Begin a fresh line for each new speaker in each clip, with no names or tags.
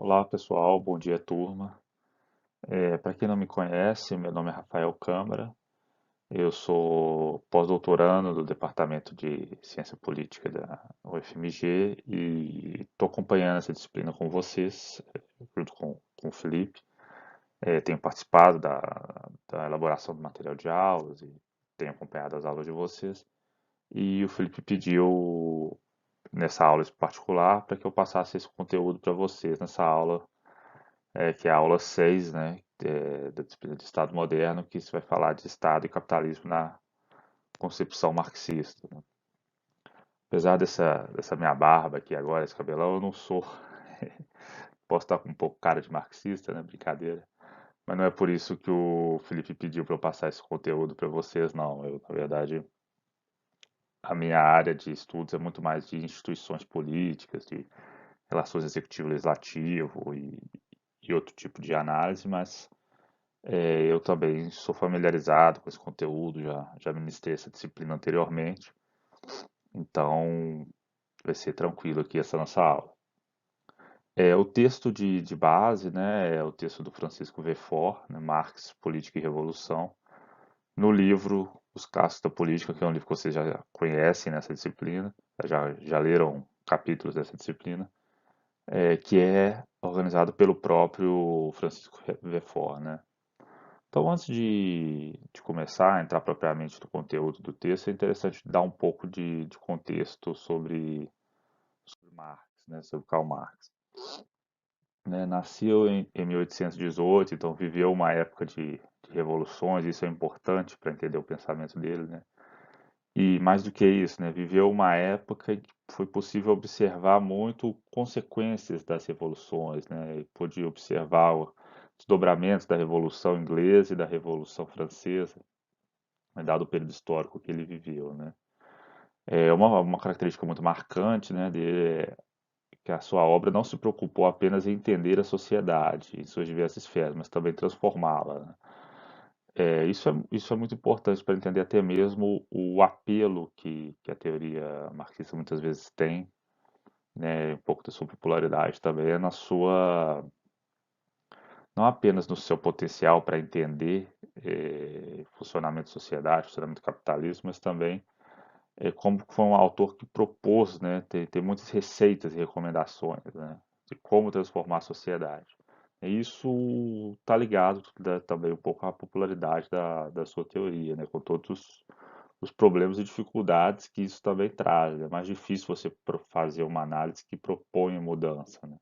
Olá pessoal, bom dia turma. Para quem não me conhece, meu nome é Rafael Câmara, eu sou pós-doutorando do Departamento de Ciência Política da UFMG e estou acompanhando essa disciplina com vocês, junto com o Felipe. Tenho participado da elaboração do material de aulas e tenho acompanhado as aulas de vocês. E o Felipe pediu, nessa aula em particular, para que eu passasse esse conteúdo para vocês nessa aula que é a aula 6, né, da disciplina de Estado Moderno, que se vai falar de Estado e capitalismo na concepção marxista, né? Apesar dessa minha barba aqui agora, esse cabelão, eu não sou. Posso estar com um pouco cara de marxista, né? Brincadeira. Mas não é por isso que o Felipe pediu para eu passar esse conteúdo para vocês, não. Eu, na verdade, a minha área de estudos é muito mais de instituições políticas, de relações executivo-legislativo e outro tipo de análise, mas eu também sou familiarizado com esse conteúdo, já ministrei essa disciplina anteriormente, então vai ser tranquilo aqui essa nossa aula. O texto de base, né, é o texto do Francisco Verfort, né, Marx, Política e Revolução, no livro Os Classes da Política, que é um livro que vocês já conhecem nessa disciplina, já leram capítulos dessa disciplina, que é organizado pelo próprio Francisco Verfort, né? Então, antes de começar a entrar propriamente no conteúdo do texto, é interessante dar um pouco de contexto sobre Marx, né, sobre Karl Marx. Né, nasceu em 1818, então viveu uma época de revoluções, isso é importante para entender o pensamento dele, né? E mais do que isso, né, viveu uma época em que foi possível observar muito consequências das revoluções, né? E pôde observar os desdobramentos da Revolução Inglesa e da Revolução Francesa, né, dado o período histórico que ele viveu, né? Uma característica muito marcante, né, dele é que a sua obra não se preocupou apenas em entender a sociedade em suas diversas esferas, mas também transformá-la, né? Isso é muito importante para entender até mesmo o apelo que a teoria marxista muitas vezes tem, né, um pouco da sua popularidade também, é na sua, não apenas no seu potencial para entender funcionamento da sociedade, funcionamento do capitalismo, mas também como foi um autor que propôs, né, ter muitas receitas e recomendações, né, de como transformar a sociedade. E isso está ligado, né, também um pouco à popularidade da sua teoria, né, com todos os problemas e dificuldades que isso também traz. É mais difícil você fazer uma análise que propõe mudança, né?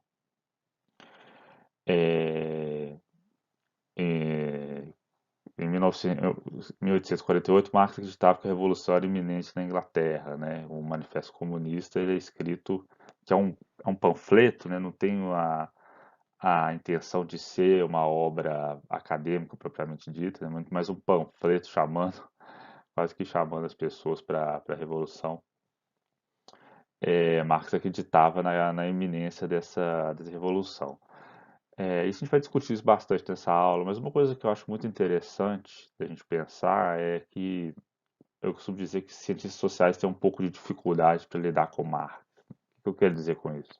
É, é, Em 1848, Marx acreditava que a revolução era iminente na Inglaterra, né? O Manifesto Comunista ele é escrito que é um panfleto, né? Não tem a intenção de ser uma obra acadêmica propriamente dita, né? Muito mais um panfleto chamando, quase que chamando as pessoas para a revolução. Marx acreditava na iminência dessa revolução. Isso a gente vai discutir isso bastante nessa aula, mas uma coisa que eu acho muito interessante da gente pensar é que eu costumo dizer que cientistas sociais têm um pouco de dificuldade para lidar com Marx. O que eu quero dizer com isso?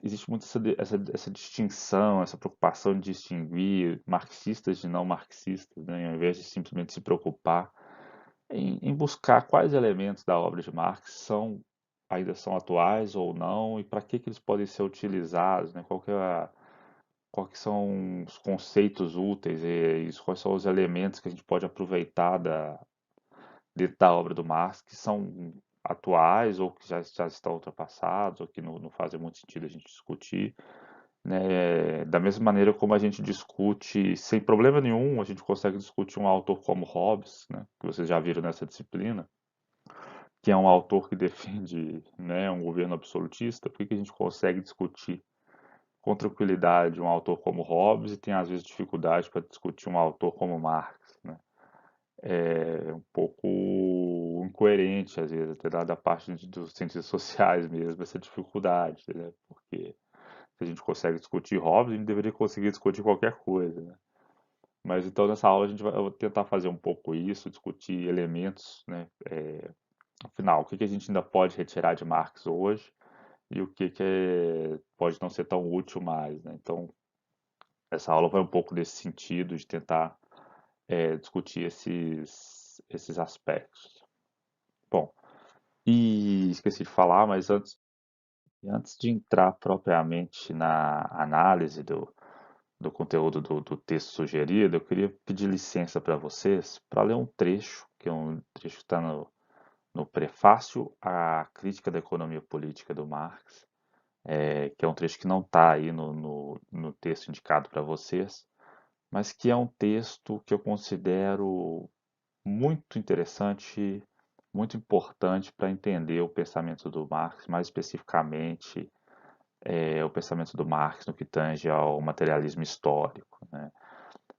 Existe muito essa distinção, essa preocupação de distinguir marxistas de não marxistas, né, ao invés de simplesmente se preocupar em buscar quais elementos da obra de Marx ainda são atuais ou não e para que eles podem ser utilizados, né, qual que são os conceitos úteis quais são os elementos que a gente pode aproveitar dentro da obra do Marx que são atuais ou que já estão ultrapassados ou que não fazem muito sentido a gente discutir, né? Da mesma maneira como a gente discute, sem problema nenhum, a gente consegue discutir um autor como Hobbes, né? Que vocês já viram nessa disciplina, que é um autor que defende, né, um governo absolutista. Por que a gente consegue discutir com tranquilidade um autor como Hobbes e tem às vezes dificuldade para discutir um autor como Marx, né? É um pouco incoerente, às vezes, até da parte dos cientistas sociais mesmo, essa dificuldade, né? Porque se a gente consegue discutir Hobbes, a gente deveria conseguir discutir qualquer coisa, né? Mas então nessa aula eu vou tentar fazer um pouco isso, discutir elementos, né? Afinal, o que a gente ainda pode retirar de Marx hoje e o que pode não ser tão útil mais, né? Então, essa aula vai um pouco nesse sentido de tentar discutir esses aspectos. Bom, e esqueci de falar, mas antes de entrar propriamente na análise do conteúdo do texto sugerido, eu queria pedir licença para vocês para ler um trecho, que é um trecho que está no prefácio à Crítica da Economia Política do Marx, que é um trecho que não está aí no texto indicado para vocês, mas que é um texto que eu considero muito interessante, muito importante para entender o pensamento do Marx, mais especificamente o pensamento do Marx no que tange ao materialismo histórico, né?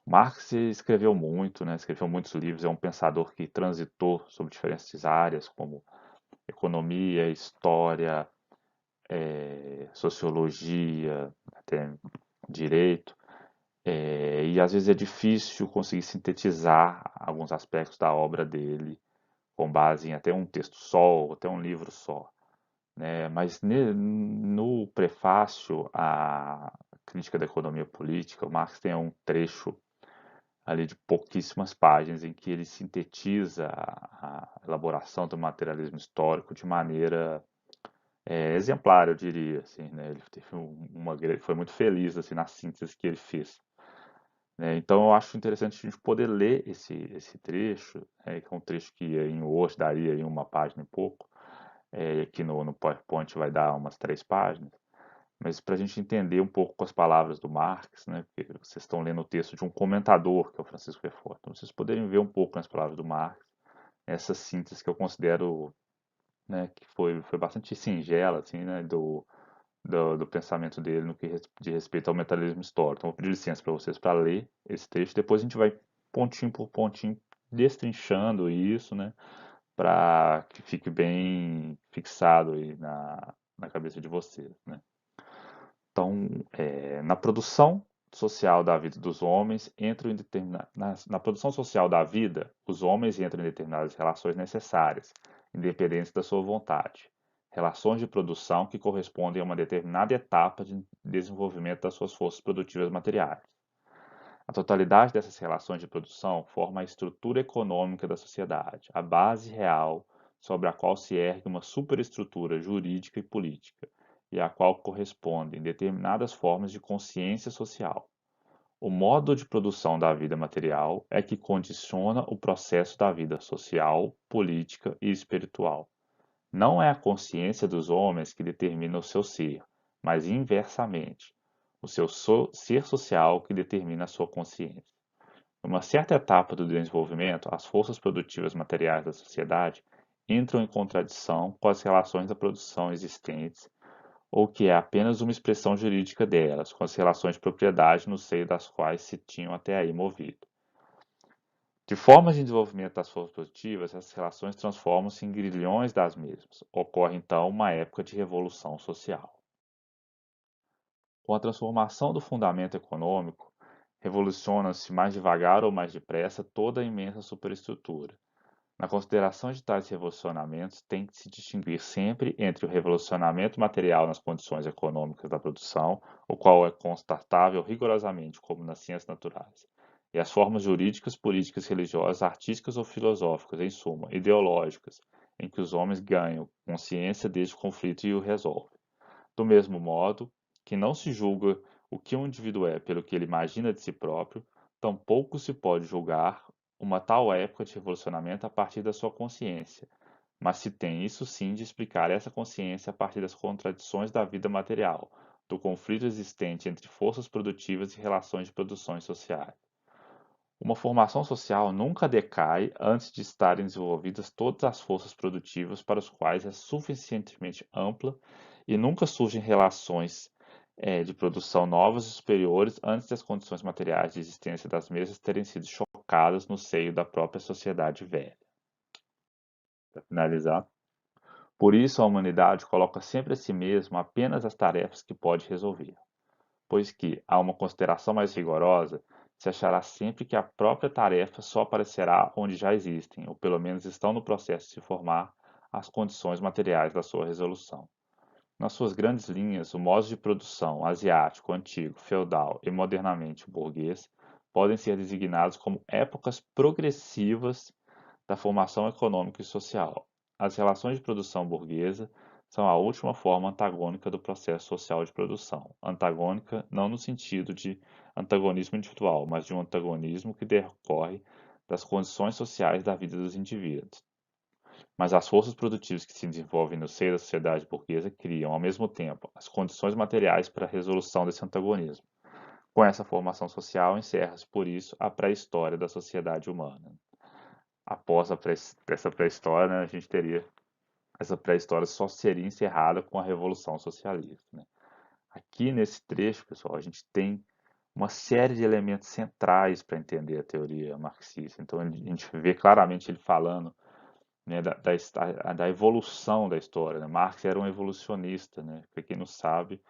Marx escreveu muito, né? Escreveu muitos livros, é um pensador que transitou sobre diferentes áreas, como economia, história, sociologia, até direito, e às vezes é difícil conseguir sintetizar alguns aspectos da obra dele com base em até um texto só, ou até um livro só, né? Mas no prefácio à Crítica da Economia Política, o Marx tem um trecho ali de pouquíssimas páginas em que ele sintetiza a elaboração do materialismo histórico de maneira exemplar, eu diria, assim, né? Ele teve foi muito feliz assim na síntese que ele fez, né? Então eu acho interessante a gente poder ler esse trecho, que é um trecho que em hoje daria em uma página e pouco, aqui no PowerPoint vai dar umas 3 páginas, mas para a gente entender um pouco com as palavras do Marx, né? Porque vocês estão lendo o texto de um comentador, que é o Francisco Verfort, então vocês poderem ver um pouco nas palavras do Marx essa síntese que eu considero, né, que foi bastante singela, assim, né, do pensamento dele no que diz respeito ao materialismo histórico. Então, vou pedir licença para vocês para ler esse texto, depois a gente vai pontinho por pontinho destrinchando isso, né, para que fique bem fixado aí na cabeça de vocês, né. Então, na produção social da vida dos homens, entram em na produção social da vida, os homens entram em determinadas relações necessárias, independentes da sua vontade. Relações de produção que correspondem a uma determinada etapa de desenvolvimento das suas forças produtivas materiais. A totalidade dessas relações de produção forma a estrutura econômica da sociedade, a base real sobre a qual se ergue uma superestrutura jurídica e política, e à qual correspondem determinadas formas de consciência social. O modo de produção da vida material é que condiciona o processo da vida social, política e espiritual. Não é a consciência dos homens que determina o seu ser, mas inversamente, o seu ser social que determina a sua consciência. Numa certa etapa do desenvolvimento, as forças produtivas materiais da sociedade entram em contradição com as relações da produção existentes, ou que é apenas uma expressão jurídica delas, com as relações de propriedade no seio das quais se tinham até aí movido. De formas de desenvolvimento das forças produtivas, essas relações transformam-se em grilhões das mesmas. Ocorre então uma época de revolução social. Com a transformação do fundamento econômico, revoluciona-se mais devagar ou mais depressa toda a imensa superestrutura. Na consideração de tais revolucionamentos, tem que se distinguir sempre entre o revolucionamento material nas condições econômicas da produção, o qual é constatável rigorosamente como nas ciências naturais, e as formas jurídicas, políticas, religiosas, artísticas ou filosóficas, em suma, ideológicas, em que os homens ganham consciência deste conflito e o resolvem. Do mesmo modo que não se julga o que um indivíduo é pelo que ele imagina de si próprio, tampouco se pode julgar uma tal época de revolucionamento a partir da sua consciência, mas se tem isso sim de explicar essa consciência a partir das contradições da vida material, do conflito existente entre forças produtivas e relações de produções sociais. Uma formação social nunca decai antes de estarem desenvolvidas todas as forças produtivas para as quais é suficientemente ampla e nunca surgem relações de produção novas e superiores antes das condições materiais de existência das mesmas terem sido chocadas no seio da própria sociedade velha. Para finalizar, por isso a humanidade coloca sempre a si mesma apenas as tarefas que pode resolver, pois que, a uma consideração mais rigorosa, se achará sempre que a própria tarefa só aparecerá onde já existem, ou pelo menos estão no processo de se formar, as condições materiais da sua resolução. Nas suas grandes linhas, o modo de produção asiático, antigo, feudal e modernamente burguês podem ser designados como épocas progressivas da formação econômica e social. As relações de produção burguesa são a última forma antagônica do processo social de produção. Antagônica não no sentido de antagonismo individual, mas de um antagonismo que decorre das condições sociais da vida dos indivíduos. Mas as forças produtivas que se desenvolvem no seio da sociedade burguesa criam, ao mesmo tempo, as condições materiais para a resolução desse antagonismo. Com essa formação social, encerra-se, por isso, a pré-história da sociedade humana. Após essa pré-história, né, a gente teria essa pré-história só seria encerrada com a Revolução Socialista. Né? Aqui nesse trecho, pessoal, a gente tem uma série de elementos centrais para entender a teoria marxista. Então, a gente vê claramente ele falando, né, da evolução da história. Né? Marx era um evolucionista, né? Para quem não sabe,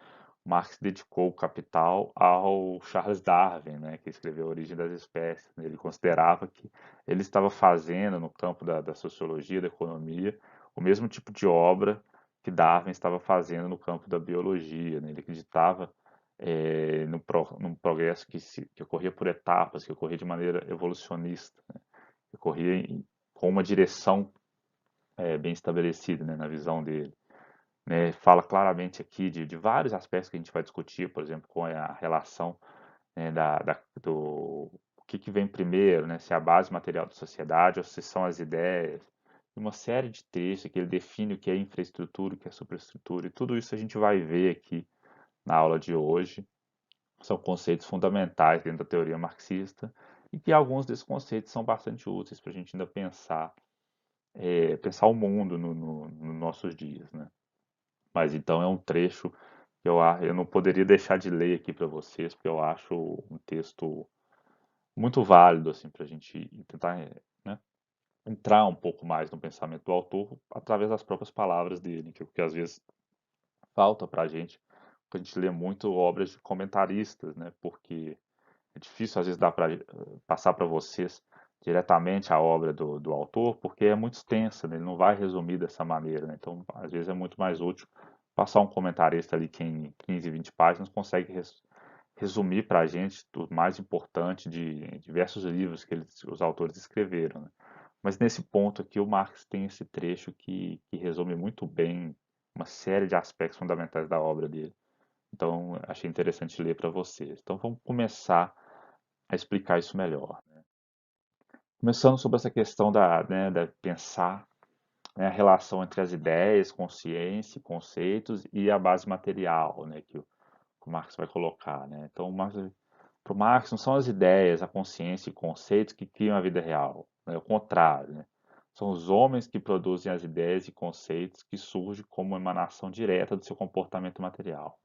Marx dedicou o Capital ao Charles Darwin, né, que escreveu A Origem das Espécies. Ele considerava que ele estava fazendo no campo da sociologia, da economia, o mesmo tipo de obra que Darwin estava fazendo no campo da biologia. Né? Ele acreditava num progresso que ocorria por etapas, que ocorria de maneira evolucionista, né? Que ocorria com uma direção bem estabelecida, né, na visão dele. Né? Fala claramente aqui de vários aspectos que a gente vai discutir, por exemplo, com a relação, né, do o que vem primeiro, né, se é a base material da sociedade ou se são as ideias. Uma série de textos que ele define o que é infraestrutura, o que é superestrutura, e tudo isso a gente vai ver aqui na aula de hoje. São conceitos fundamentais dentro da teoria marxista e que alguns desses conceitos são bastante úteis para a gente ainda pensar o mundo nos nossos dias, né? Mas então é um trecho que eu não poderia deixar de ler aqui para vocês, porque eu acho um texto muito válido assim, para a gente tentar, né, entrar um pouco mais no pensamento do autor através das próprias palavras dele, que às vezes falta para a gente lê muito obras de comentaristas, né, porque é difícil às vezes dar para passar para vocês diretamente a obra do autor, porque é muito extensa, né? Ele não vai resumir dessa maneira, né? Então, às vezes é muito mais útil passar um comentarista ali que em 15, 20 páginas consegue resumir para a gente o mais importante de diversos livros que os autores escreveram, né? Mas nesse ponto aqui, o Marx tem esse trecho que resume muito bem uma série de aspectos fundamentais da obra dele. Então, achei interessante ler para vocês. Então, vamos começar a explicar isso melhor. Começando sobre essa questão da pensar, né, a relação entre as ideias, consciência, conceitos e a base material, né, que o Marx vai colocar. Né? Então, para o Marx, não são as ideias, a consciência e conceitos que criam a vida real. É o contrário. Né? São os homens que produzem as ideias e conceitos que surgem como emanação direta do seu comportamento material.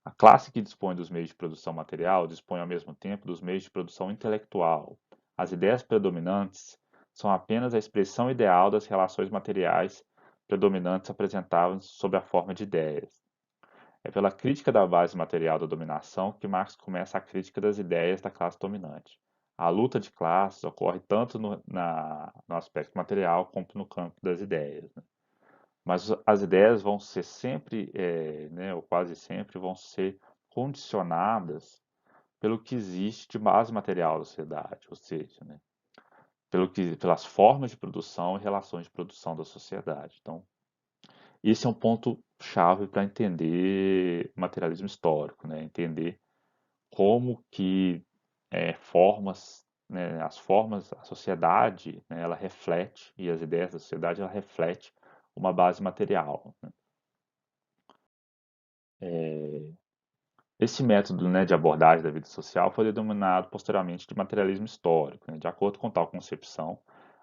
A classe que dispõe dos meios de produção material dispõe ao mesmo tempo dos meios de produção intelectual. As ideias predominantes são apenas a expressão ideal das relações materiais predominantes apresentadas sob a forma de ideias. É pela crítica da base material da dominação que Marx começa a crítica das ideias da classe dominante. A luta de classes ocorre tanto no aspecto material como no campo das ideias. Né? Mas as ideias vão ser sempre, né, ou quase sempre, vão ser condicionadas pelo que existe de base material da sociedade, ou seja, né, pelas formas de produção e relações de produção da sociedade. Então, esse é um ponto chave para entender materialismo histórico, né, entender como que formas, né, as formas, a sociedade, né, ela reflete, e as ideias da sociedade, ela reflete uma base material. Né? Esse método, né, de abordagem da vida social foi denominado posteriormente de materialismo histórico. Né? De acordo com tal concepção,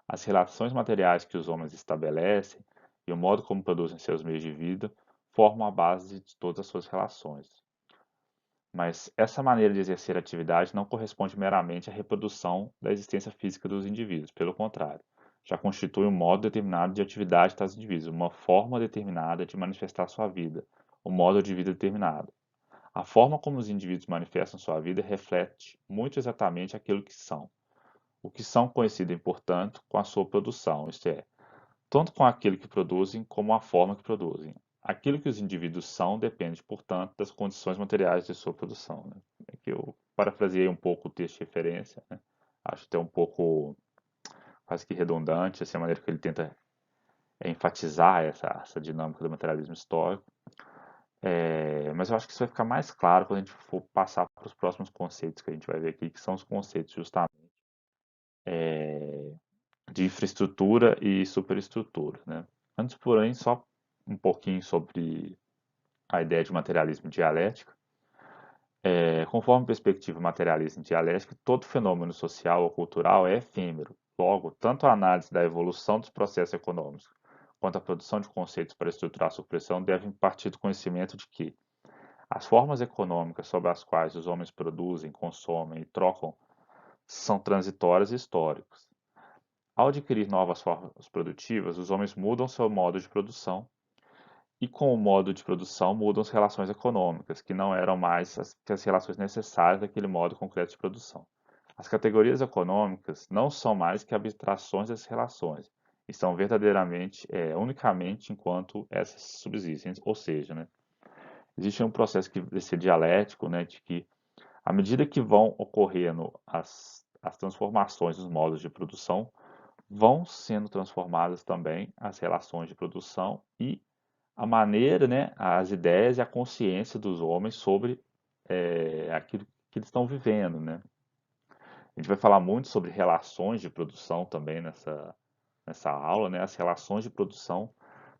as relações materiais que os homens estabelecem e o modo como produzem seus meios de vida formam a base de todas as suas relações. Mas essa maneira de exercer a atividade não corresponde meramente à reprodução da existência física dos indivíduos, pelo contrário, já constitui um modo determinado de atividade de tais indivíduos, uma forma determinada de manifestar sua vida, um modo de vida determinado. A forma como os indivíduos manifestam sua vida reflete muito exatamente aquilo que são. O que são coincidem, portanto, com a sua produção, isto é, tanto com aquilo que produzem como a forma que produzem. aquilo que os indivíduos são depende, portanto, das condições materiais de sua produção, né? É que eu parafraseei um pouco o texto de referência, né? Acho até um pouco quase que redundante, assim, a maneira que ele tenta enfatizar essa dinâmica do materialismo histórico. Mas eu acho que isso vai ficar mais claro quando a gente for passar para os próximos conceitos que a gente vai ver aqui, que são os conceitos justamente de infraestrutura e superestrutura, né? Antes, porém, só um pouquinho sobre a ideia de materialismo dialético. Conforme a perspectiva materialista e dialética, todo fenômeno social ou cultural é efêmero. Logo, tanto a análise da evolução dos processos econômicos quanto a produção de conceitos para estruturar a supressão devem partir do conhecimento de que as formas econômicas sobre as quais os homens produzem, consomem e trocam são transitórias e históricas. Ao adquirir novas formas produtivas, os homens mudam seu modo de produção e com o modo de produção mudam as relações econômicas, que não eram mais as relações necessárias daquele modo concreto de produção. As categorias econômicas não são mais que abstrações dessas relações, e são verdadeiramente, unicamente enquanto essas subsistem. Ou seja, né, existe um processo que vai ser dialético, né, de que à medida que vão ocorrendo as transformações dos modos de produção, vão sendo transformadas também as relações de produção e a maneira, né, as ideias e a consciência dos homens sobre aquilo que eles estão vivendo, né? A gente vai falar muito sobre relações de produção também nessa aula, né? As relações de produção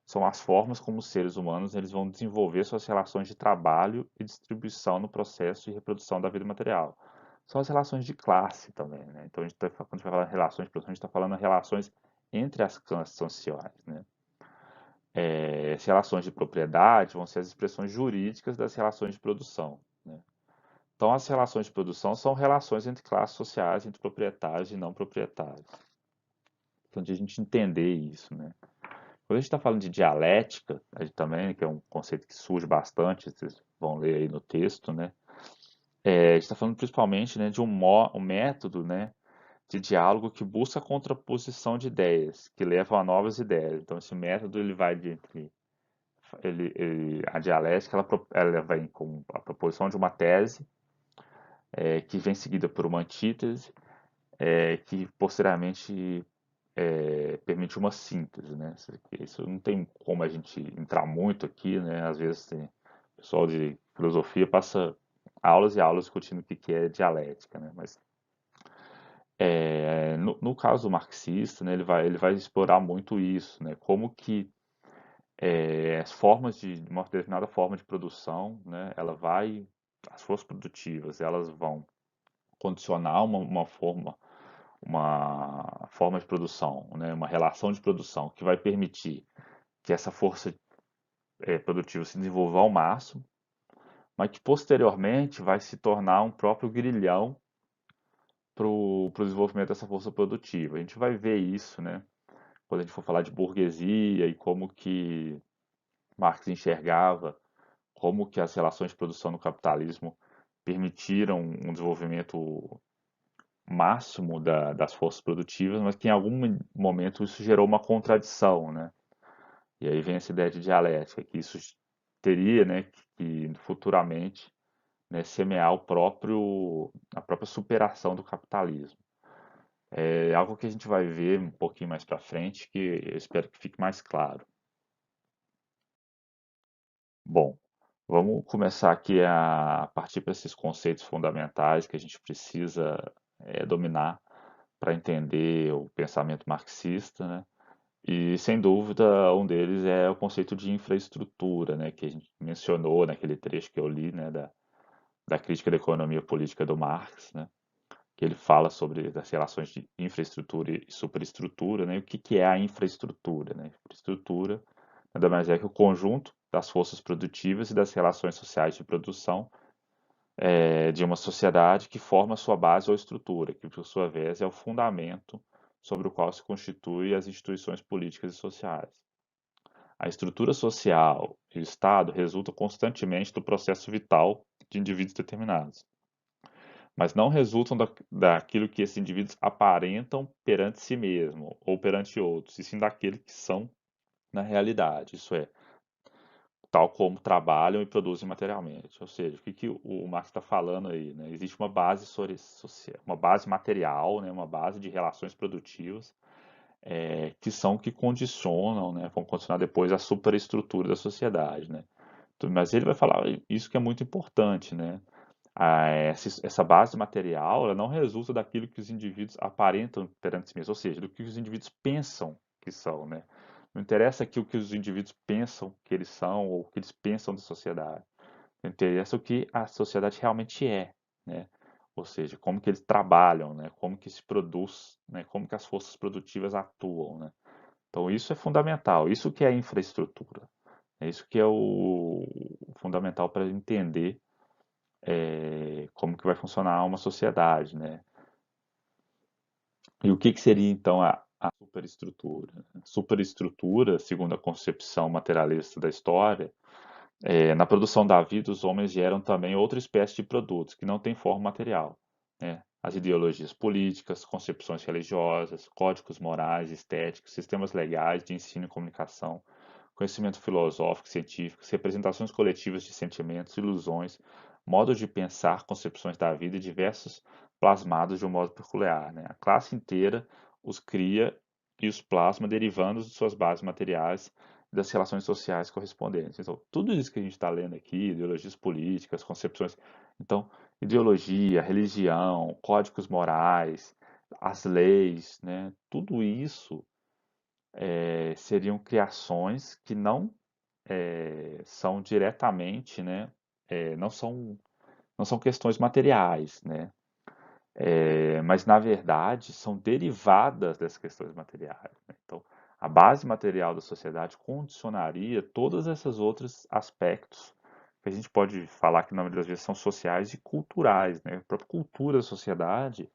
são as formas como os seres humanos eles vão desenvolver suas relações de trabalho e distribuição no processo de reprodução da vida material. São as relações de classe também, né? Então, quando a gente vai falar de relações de produção, a gente está falando de relações entre as classes sociais, né? As relações de propriedade vão ser as expressões jurídicas das relações de produção, né? Então, as relações de produção são relações entre classes sociais, entre proprietários e não proprietários. Então, de a gente entender isso, né? Quando a gente está falando de dialética, também, que é um conceito que surge bastante, vocês vão ler aí no texto, né? A gente está falando principalmente, né, de um método, né, de diálogo que busca a contraposição de ideias, que levam a novas ideias. Então, esse método ele vai de entre a dialética ela vem com a proposição de uma tese que vem seguida por uma antítese que posteriormente permite uma síntese, né? Isso não tem como a gente entrar muito aqui, né? Às vezes o pessoal de filosofia passa aulas e aulas discutindo o que é dialética, né? Mas no caso marxista, né, ele vai explorar muito isso, né? Como que as formas de uma determinada forma de produção, né? As forças produtivas, elas vão condicionar uma forma de produção, né, uma relação de produção que vai permitir que essa força produtiva se desenvolva ao máximo, mas que posteriormente vai se tornar um próprio grilhão para o desenvolvimento dessa força produtiva. A gente vai ver isso, né, quando a gente for falar de burguesia e como que Marx enxergava, como que as relações de produção no capitalismo permitiram um desenvolvimento máximo das forças produtivas, mas que em algum momento isso gerou uma contradição, né? E aí vem essa ideia de dialética, que isso teria, né, que futuramente, né, semear a própria superação do capitalismo. É algo que a gente vai ver um pouquinho mais para frente, que eu espero que fique mais claro. Bom, vamos começar aqui a partir para esses conceitos fundamentais que a gente precisa dominar para entender o pensamento marxista, né? E, sem dúvida, um deles é o conceito de infraestrutura, né, que a gente mencionou naquele trecho que eu li, né, da crítica da economia política do Marx, né, que ele fala sobre as relações de infraestrutura e superestrutura, né, e o que é a infraestrutura, né? Infraestrutura nada mais é que o conjunto das forças produtivas e das relações sociais de produção de uma sociedade que forma sua base ou estrutura, que por sua vez é o fundamento sobre o qual se constituem as instituições políticas e sociais. A estrutura social e o Estado resultam constantemente do processo vital de indivíduos determinados, mas não resultam daquilo que esses indivíduos aparentam perante si mesmo ou perante outros, e sim daquele que são na realidade. Isso é, tal como trabalham e produzem materialmente. Ou seja, o que, que o Marx está falando aí, né? Existe uma base social, uma base material, né? Uma base de relações produtivas que são que condicionam, né? Vão condicionar depois a superestrutura da sociedade, né? Mas ele vai falar isso que é muito importante, né? Essa base material, ela não resulta daquilo que os indivíduos aparentam perante si mesmos, ou seja, do que os indivíduos pensam que são, né? Não interessa aqui o que os indivíduos pensam que eles são ou o que eles pensam da sociedade. Interessa o que a sociedade realmente é, né? Ou seja, como que eles trabalham, né? Como que se produz, né? Como que as forças produtivas atuam, né? Então isso é fundamental, isso que é a infraestrutura, é isso que é o fundamental para entender como que vai funcionar uma sociedade, né? E o que que seria então a superestrutura? Superestrutura, segundo a concepção materialista da história, na produção da vida, os homens geram também outra espécie de produtos que não têm forma material, né? As ideologias políticas, concepções religiosas, códigos morais, estéticos, sistemas legais de ensino e comunicação, conhecimento filosófico, científico, representações coletivas de sentimentos, ilusões, modos de pensar, concepções da vida e diversos plasmados de um modo peculiar, né? A classe inteira os cria e os plasma derivando de suas bases materiais das relações sociais correspondentes. Então, tudo isso que a gente está lendo aqui, ideologias políticas, concepções, então, ideologia, religião, códigos morais, as leis, né? Tudo isso seriam criações que não são diretamente, né? Não são questões materiais, né? Mas na verdade são derivadas das questões materiais, né? Então, a base material da sociedade condicionaria todos esses outros aspectos que a gente pode falar que na maioria das vezes são sociais e culturais, né? A própria cultura da sociedade,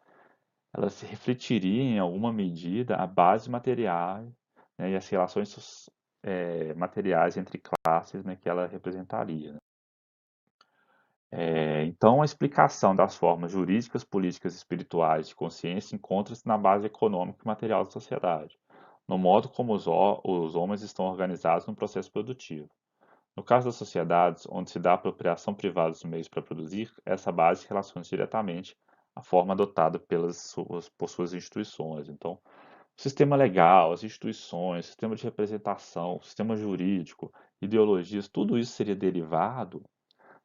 ela se refletiria em alguma medida a base material, né, e as relações materiais entre classes, né, que ela representaria, né? Então, a explicação das formas jurídicas, políticas e espirituais de consciência encontra-se na base econômica e material da sociedade, no modo como os homens estão organizados no processo produtivo. No caso das sociedades, onde se dá apropriação privada dos meios para produzir, essa base se relaciona diretamente à forma adotada por suas instituições. Então, o sistema legal, as instituições, o sistema de representação, o sistema jurídico, ideologias, tudo isso seria derivado,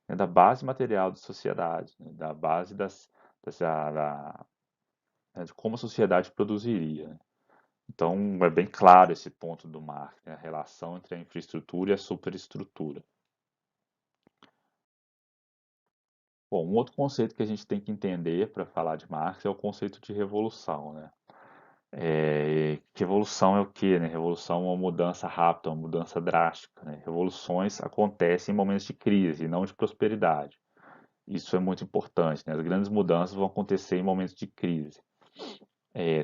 né, da base material da sociedade, né, da base né, de como a sociedade produziria, né? Então, é bem claro esse ponto do Marx, né, a relação entre a infraestrutura e a superestrutura. Bom, um outro conceito que a gente tem que entender para falar de Marx é o conceito de revolução, né? Revolução é o quê, né? Revolução é uma mudança rápida, uma mudança drástica, né? Revoluções acontecem em momentos de crise, não de prosperidade. Isso é muito importante, né? As grandes mudanças vão acontecer em momentos de crise.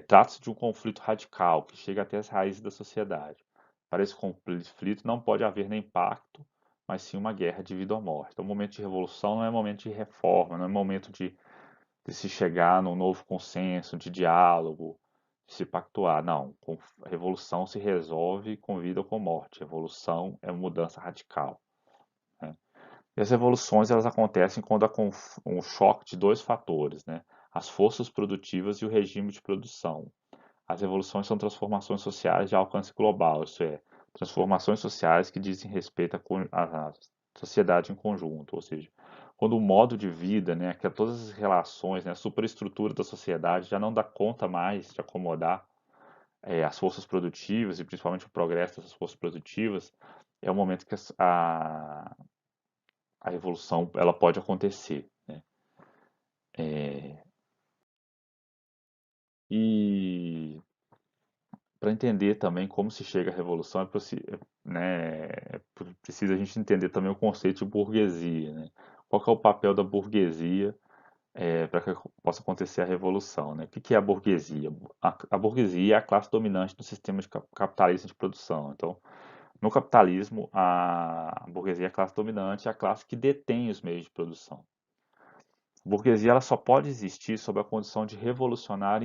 Trata-se de um conflito radical que chega até as raízes da sociedade. Para esse conflito não pode haver nem pacto, mas sim uma guerra de vida ou morte. Então, o momento de revolução não é momento de reforma, não é momento de se chegar num novo consenso, de diálogo, de se pactuar. Não, a revolução se resolve com vida ou com morte. A revolução é uma mudança radical, né? E as revoluções elas acontecem quando há um choque de dois fatores, né? As forças produtivas e o regime de produção. As revoluções são transformações sociais de alcance global, isso é, transformações sociais que dizem respeito à sociedade em conjunto, ou seja, quando o modo de vida, né, que todas as relações, né, a superestrutura da sociedade já não dá conta mais de acomodar as forças produtivas e principalmente o progresso dessas forças produtivas, é o momento que a revolução ela pode acontecer, né? E para entender também como se chega à revolução, né, precisa a gente entender também o conceito de burguesia, né? Qual que é o papel da burguesia para que possa acontecer a revolução, né? O que é a burguesia? A burguesia é a classe dominante do sistema capitalista de produção. Então, no capitalismo, a burguesia é a classe dominante, é a classe que detém os meios de produção. A burguesia ela só pode existir sob a condição de revolucionar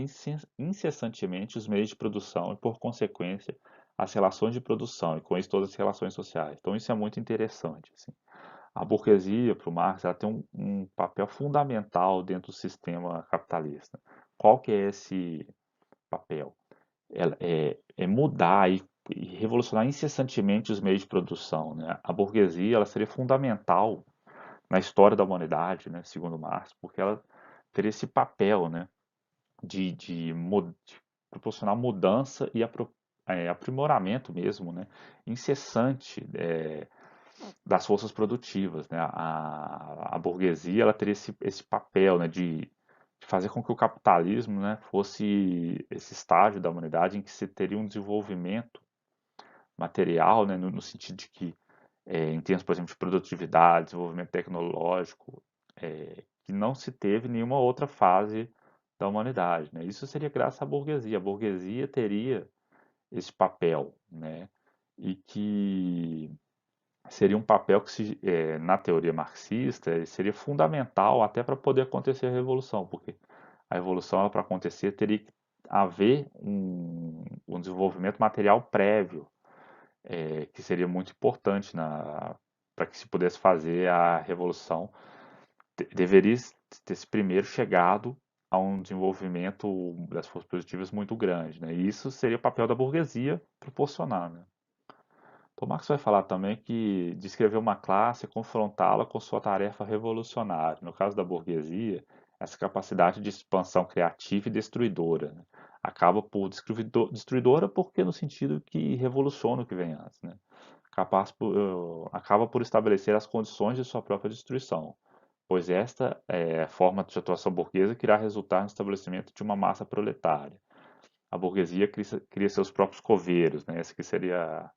incessantemente os meios de produção e, por consequência, as relações de produção e com isso todas as relações sociais. Então isso é muito interessante, assim. A burguesia, para o Marx, ela tem um papel fundamental dentro do sistema capitalista. Qual que é esse papel? É mudar e revolucionar incessantemente os meios de produção, né? A burguesia ela seria fundamental na história da humanidade, né, segundo Marx, porque ela teria esse papel, né, de proporcionar mudança e aprimoramento mesmo, né, incessante das forças produtivas, né? A burguesia ela teria esse papel, né, de fazer com que o capitalismo, né, fosse esse estágio da humanidade em que se teria um desenvolvimento material, né, no sentido de que, em termos, por exemplo, de produtividade, desenvolvimento tecnológico, que não se teve em nenhuma outra fase da humanidade, né? Isso seria graças à burguesia. A burguesia teria esse papel, né? E que seria um papel que, na teoria marxista, ele seria fundamental até para poder acontecer a revolução, porque a revolução, para acontecer, teria que haver um desenvolvimento material prévio, que seria muito importante para que se pudesse fazer a revolução. Deveria ter se primeiro chegado a um desenvolvimento das forças produtivas muito grande, né? E isso seria o papel da burguesia proporcionar, né? Então, Marx vai falar também que descrever uma classe é confrontá-la com sua tarefa revolucionária. No caso da burguesia, essa capacidade de expansão criativa e destruidora, né? Acaba por destruidora porque no sentido que revoluciona o que vem antes, né? Acaba por estabelecer as condições de sua própria destruição, pois esta forma de atuação burguesa que irá resultar no estabelecimento de uma massa proletária. A burguesia cria seus próprios coveiros, né? Essa que seria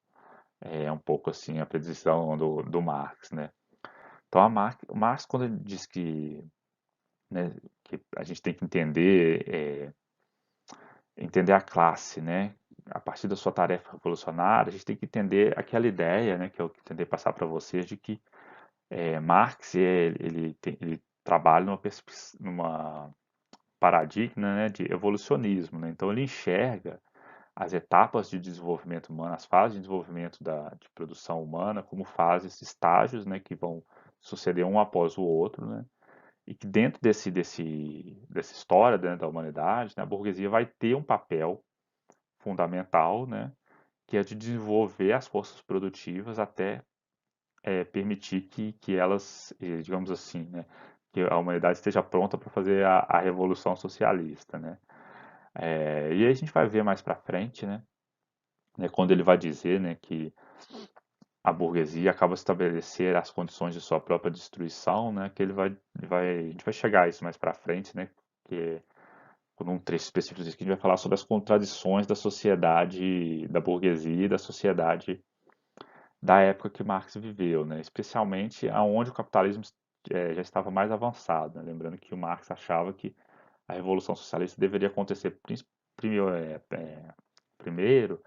um pouco assim a predição do Marx, né? Então o Marx quando ele diz né, que a gente tem que entender a classe, né? A partir da sua tarefa revolucionária, a gente tem que entender aquela ideia, né, que eu tentei passar para vocês, de que Marx ele trabalha numa paradigma, né, de evolucionismo, né? Então ele enxerga as etapas de desenvolvimento humano, as fases de desenvolvimento de produção humana, como fases, estágios, né, que vão suceder um após o outro, né, e que dentro dessa história, dentro da humanidade, né, a burguesia vai ter um papel fundamental, né, que é de desenvolver as forças produtivas até permitir que elas, digamos assim, né, que a humanidade esteja pronta para fazer a revolução socialista, né. E aí a gente vai ver mais para frente, né, quando ele vai dizer, né, que a burguesia acaba de estabelecer as condições de sua própria destruição, né, que a gente vai chegar a isso mais para frente, né, que num trecho específico disso que a gente vai falar sobre as contradições da sociedade, da burguesia e da sociedade da época que Marx viveu, né, especialmente aonde o capitalismo já estava mais avançado, né, lembrando que o Marx achava que a revolução socialista deveria acontecer primeiro, primeiro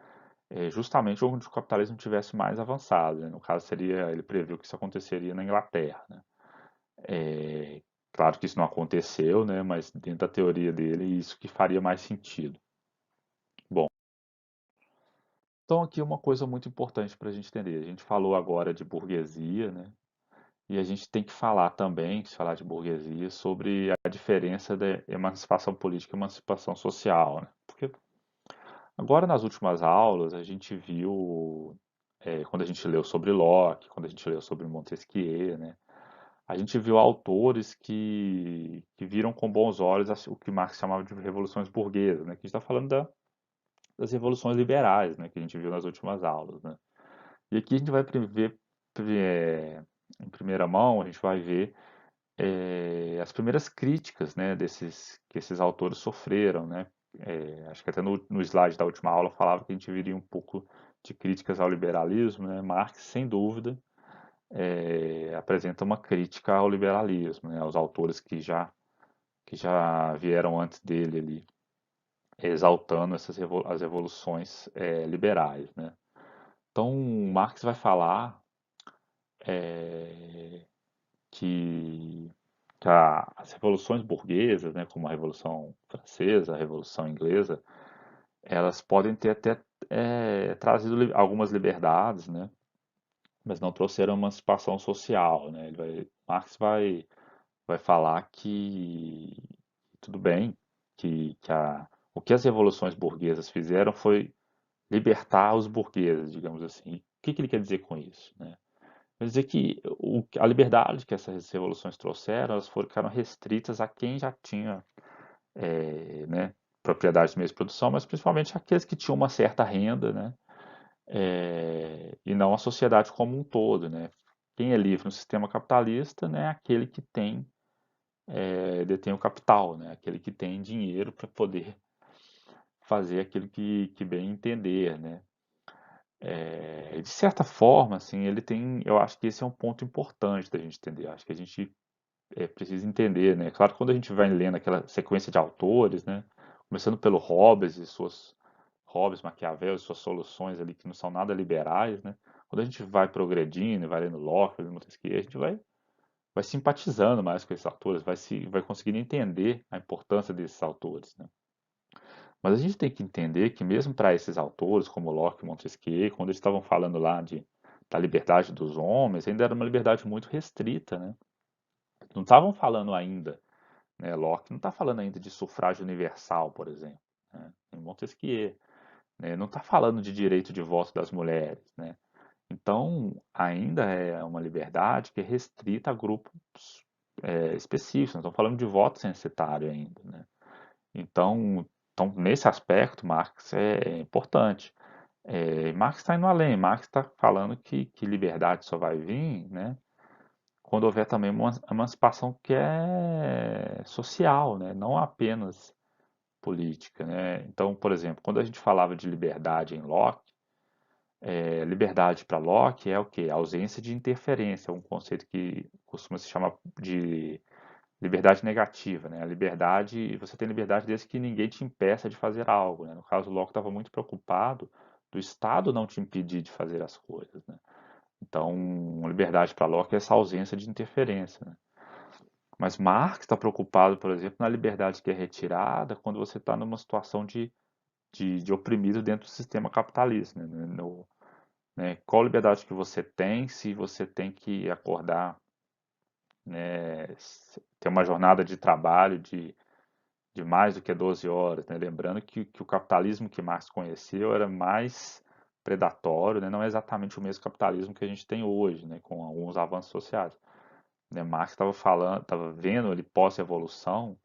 justamente onde o capitalismo tivesse mais avançado, né? No caso, ele previu que isso aconteceria na Inglaterra, né? Claro que isso não aconteceu, né? Mas dentro da teoria dele, isso que faria mais sentido. Bom, então aqui uma coisa muito importante para a gente entender. A gente falou agora de burguesia, né? E a gente tem que falar também, se falar de burguesia, sobre a diferença da emancipação política e emancipação social, né? Porque agora nas últimas aulas a gente viu quando a gente leu sobre Locke, quando a gente leu sobre Montesquieu, né, a gente viu autores que viram com bons olhos o que Marx chamava de revoluções burguesas, né, que a gente está falando das revoluções liberais, né, que a gente viu nas últimas aulas, né. E aqui a gente vai ver em primeira mão, a gente vai ver as primeiras críticas, né, que esses autores sofreram, né. Acho que até no slide da última aula falava que a gente viria um pouco de críticas ao liberalismo, né. Marx, sem dúvida, apresenta uma crítica ao liberalismo, né, aos autores que já vieram antes dele ali, exaltando as revoluções liberais, né. Então, Marx vai falar é, que, as revoluções burguesas, né, como a Revolução Francesa, a Revolução Inglesa, elas podem ter até trazido algumas liberdades, né? Mas não trouxeram emancipação social, né? Marx vai falar que tudo bem, o que as revoluções burguesas fizeram foi libertar os burgueses, digamos assim. O que ele quer dizer com isso, né? Quer dizer que a liberdade que essas revoluções trouxeram, elas ficaram restritas a quem já tinha, né, propriedade de meios de produção, mas principalmente aqueles que tinham uma certa renda, né, e não a sociedade como um todo, né. Quem é livre no sistema capitalista, né, é aquele que detém o capital, né, aquele que tem dinheiro para poder fazer aquilo que bem entender, né. De certa forma, assim, eu acho que esse é um ponto importante da gente entender. Acho que a gente precisa entender, né? Claro que quando a gente vai lendo aquela sequência de autores, né? Começando pelo Hobbes, Maquiavel e suas soluções ali que não são nada liberais, né? Quando a gente vai progredindo, vai lendo Locke, vai lendo Montesquieu, a gente vai simpatizando mais com esses autores, vai conseguindo entender a importância desses autores, né? Mas a gente tem que entender que mesmo para esses autores, como Locke e Montesquieu, quando eles estavam falando lá da liberdade dos homens, ainda era uma liberdade muito restrita, né? Não estavam falando ainda, né? Locke não está falando ainda de sufrágio universal, por exemplo, né? Em Montesquieu, né? Não está falando de direito de voto das mulheres, né? Então, ainda é uma liberdade que é restrita a grupos específicos. Não estamos falando de voto censitário ainda, né? Então, nesse aspecto, Marx é importante. Marx está indo além. Marx está falando que liberdade só vai vir, né, quando houver também uma emancipação que é social, né, não apenas política, né. Então, por exemplo, quando a gente falava de liberdade em Locke, liberdade para Locke é o quê? A ausência de interferência, é um conceito que costuma se chamar de liberdade negativa, né? A liberdade, você tem liberdade desde que ninguém te impeça de fazer algo, né? No caso, o Locke estava muito preocupado do Estado não te impedir de fazer as coisas, né? Então, liberdade para Locke é essa ausência de interferência, né? Mas Marx está preocupado, por exemplo, na liberdade que é retirada quando você está numa situação de oprimido dentro do sistema capitalista, né? Qual liberdade que você tem se você tem que acordar, né, ter uma jornada de trabalho de mais do que 12 horas, né? Lembrando que o capitalismo que Marx conheceu era mais predatório, né? Não é exatamente o mesmo capitalismo que a gente tem hoje, né? Com alguns avanços sociais, né? Marx estava vendo ali pós-revolução,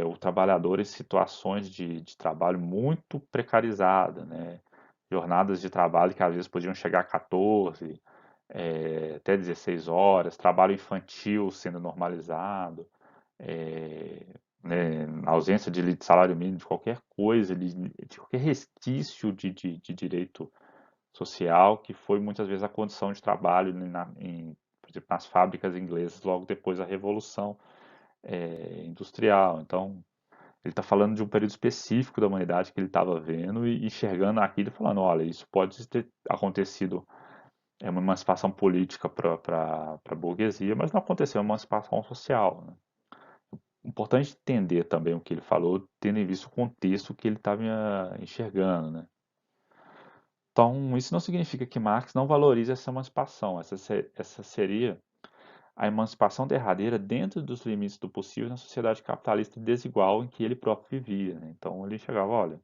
o trabalhador em situações de trabalho muito precarizadas, né? Jornadas de trabalho que às vezes podiam chegar a 14, até 16 horas, trabalho infantil sendo normalizado, é, né, ausência de salário mínimo, de qualquer coisa, de qualquer resquício de direito social, que foi muitas vezes a condição de trabalho, né, por exemplo, nas fábricas inglesas logo depois da Revolução Industrial. Então, ele está falando de um período específico da humanidade que ele estava vendo e enxergando aquilo e falando, olha, isso pode ter acontecido, uma emancipação política para a burguesia, mas não aconteceu uma emancipação social, né? Importante entender também o que ele falou, tendo em vista o contexto que ele estava enxergando, né? Então, isso não significa que Marx não valorize essa emancipação. Essa seria a emancipação derradeira dentro dos limites do possível na sociedade capitalista desigual em que ele próprio vivia, né? Então, ele chegava, olha,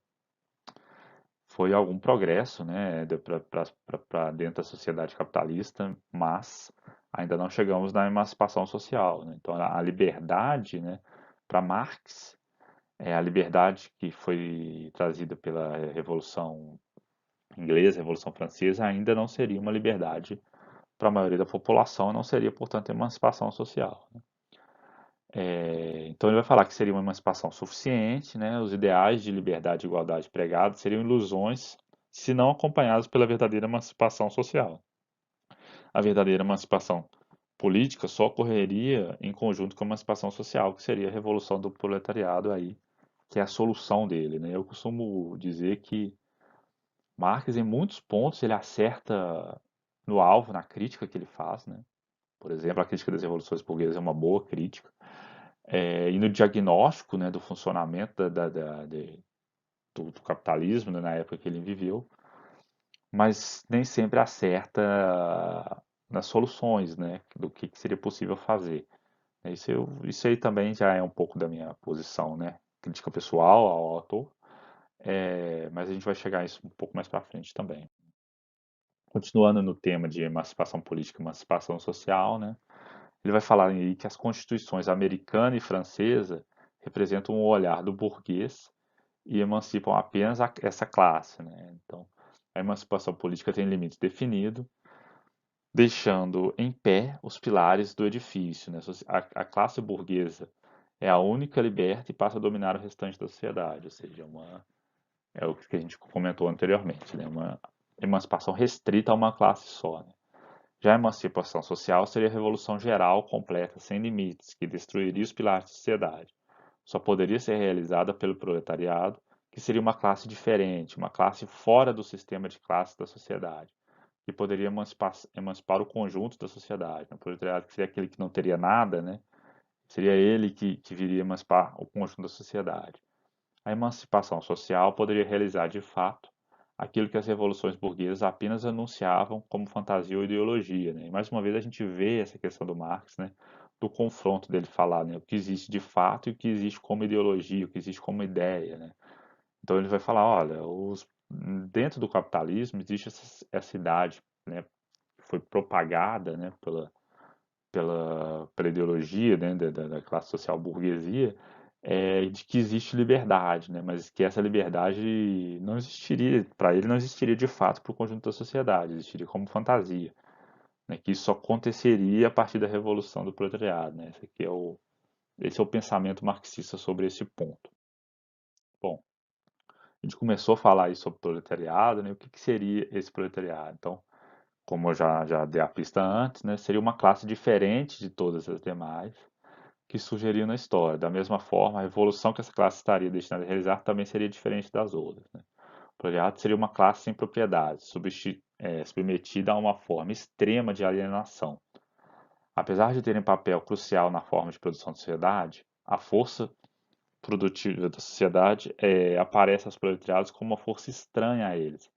foi algum progresso, né, para dentro da sociedade capitalista, mas ainda não chegamos na emancipação social, né? Então, a liberdade, né, para Marx, a liberdade que foi trazida pela Revolução Inglesa, Revolução Francesa, ainda não seria uma liberdade para a maioria da população, não seria, portanto, emancipação social, né? Então ele vai falar que seria uma emancipação suficiente, né? Os ideais de liberdade e igualdade pregados seriam ilusões se não acompanhados pela verdadeira emancipação social. A verdadeira emancipação política só ocorreria em conjunto com a emancipação social, que seria a revolução do proletariado aí, que é a solução dele, né? Eu costumo dizer que Marx, em muitos pontos, ele acerta no alvo, na crítica que ele faz, né? Por exemplo, a crítica das revoluções burguesas é uma boa crítica. E no diagnóstico, né, do funcionamento do capitalismo, né, na época que ele viveu, mas nem sempre acerta nas soluções, né, do que seria possível fazer. Isso aí também já é um pouco da minha posição, né, crítica pessoal ao autor, mas a gente vai chegar a isso um pouco mais para frente também. Continuando no tema de emancipação política e emancipação social, né, ele vai falar aí que as constituições americana e francesa representam o olhar do burguês e emancipam apenas essa classe, né? Então, a emancipação política tem limites definidos, deixando em pé os pilares do edifício, né? A classe burguesa é a única liberta e passa a dominar o restante da sociedade, ou seja, é o que a gente comentou anteriormente, né? Uma emancipação restrita a uma classe só, né? Já a emancipação social seria a revolução geral, completa, sem limites, que destruiria os pilares da sociedade. Só poderia ser realizada pelo proletariado, que seria uma classe diferente, uma classe fora do sistema de classes da sociedade, que poderia emancipar o conjunto da sociedade. O proletariado, que seria aquele que não teria nada, né? Seria ele que viria emancipar o conjunto da sociedade. A emancipação social poderia realizar, de fato, aquilo que as revoluções burguesas apenas anunciavam como fantasia ou ideologia, né? E mais uma vez a gente vê essa questão do Marx, né? Do confronto dele falar, né? O que existe de fato e o que existe como ideologia, o que existe como ideia, né? Então ele vai falar, olha, dentro do capitalismo existe essa idade, né? Que foi propagada, né? Pela ideologia, né, da classe social burguesia, de que existe liberdade, né, mas que essa liberdade não existiria, para ele não existiria de fato para o conjunto da sociedade, existiria como fantasia, né, que isso só aconteceria a partir da revolução do proletariado, né, esse é o pensamento marxista sobre esse ponto. Bom, a gente começou a falar aí sobre proletariado, né, o que seria esse proletariado? Então, como eu já dei a pista antes, né, seria uma classe diferente de todas as demais, que surgiriam na história. Da mesma forma, a revolução que essa classe estaria destinada a realizar também seria diferente das outras, né? O proletariado seria uma classe sem propriedade, submetida a uma forma extrema de alienação. Apesar de terem papel crucial na forma de produção da sociedade, a força produtiva da sociedade aparece aos proletariados como uma força estranha a eles,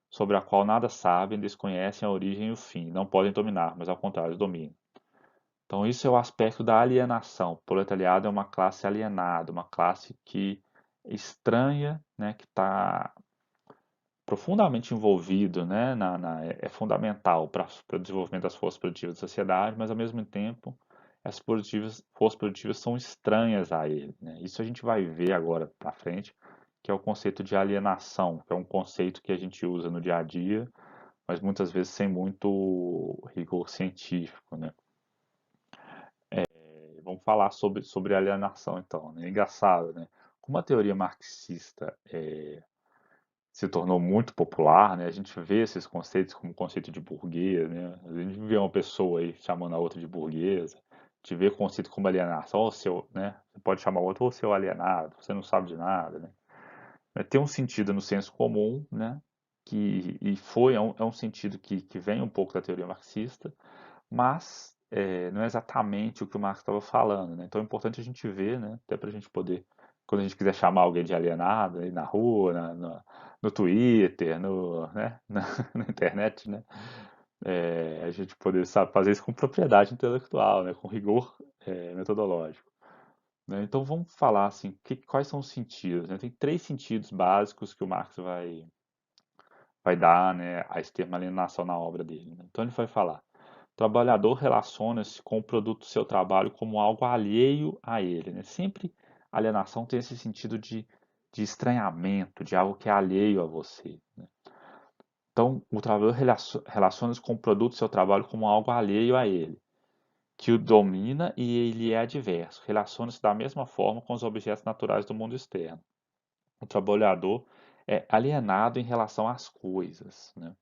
sobre a qual nada sabem, desconhecem a origem e o fim, não podem dominar, mas ao contrário, dominam. Então, isso é o aspecto da alienação. O proletariado é uma classe alienada, uma classe que é estranha, né, que está profundamente envolvido, né, é fundamental para o desenvolvimento das forças produtivas da sociedade, mas ao mesmo tempo essas forças produtivas são estranhas a ele, né? Isso a gente vai ver agora para frente, que é o conceito de alienação, que é um conceito que a gente usa no dia a dia, mas muitas vezes sem muito rigor científico, né? Vamos falar sobre alienação, então, né? É engraçado, né? Como a teoria marxista se tornou muito popular, né? A gente vê esses conceitos como conceito de burguês, né? A gente vê uma pessoa aí chamando a outra de burguesa, a gente vê o conceito como alienação, ou seu, né? Você pode chamar o outro ou seu alienado, você não sabe de nada, né? Tem um sentido no senso comum, né? É um sentido que vem um pouco da teoria marxista, mas não é exatamente o que o Marx estava falando, né? Então é importante a gente ver, né? Até para a gente poder, quando a gente quiser chamar alguém de alienado aí na rua, no Twitter, né? Na internet, né? A gente poder fazer isso com propriedade intelectual, né? Com rigor metodológico. Né? Então vamos falar assim, quais são os sentidos, né? Tem três sentidos básicos que o Marx vai dar, né, a esse termo alienação na obra dele, né? Então ele vai falar: o trabalhador relaciona-se com o produto do seu trabalho como algo alheio a ele, né? Sempre a alienação tem esse sentido de estranhamento, de algo que é alheio a você, né? Então, o trabalhador relaciona-se com o produto do seu trabalho como algo alheio a ele, que o domina e ele é adverso. Relaciona-se da mesma forma com os objetos naturais do mundo externo. O trabalhador é alienado em relação às coisas, né?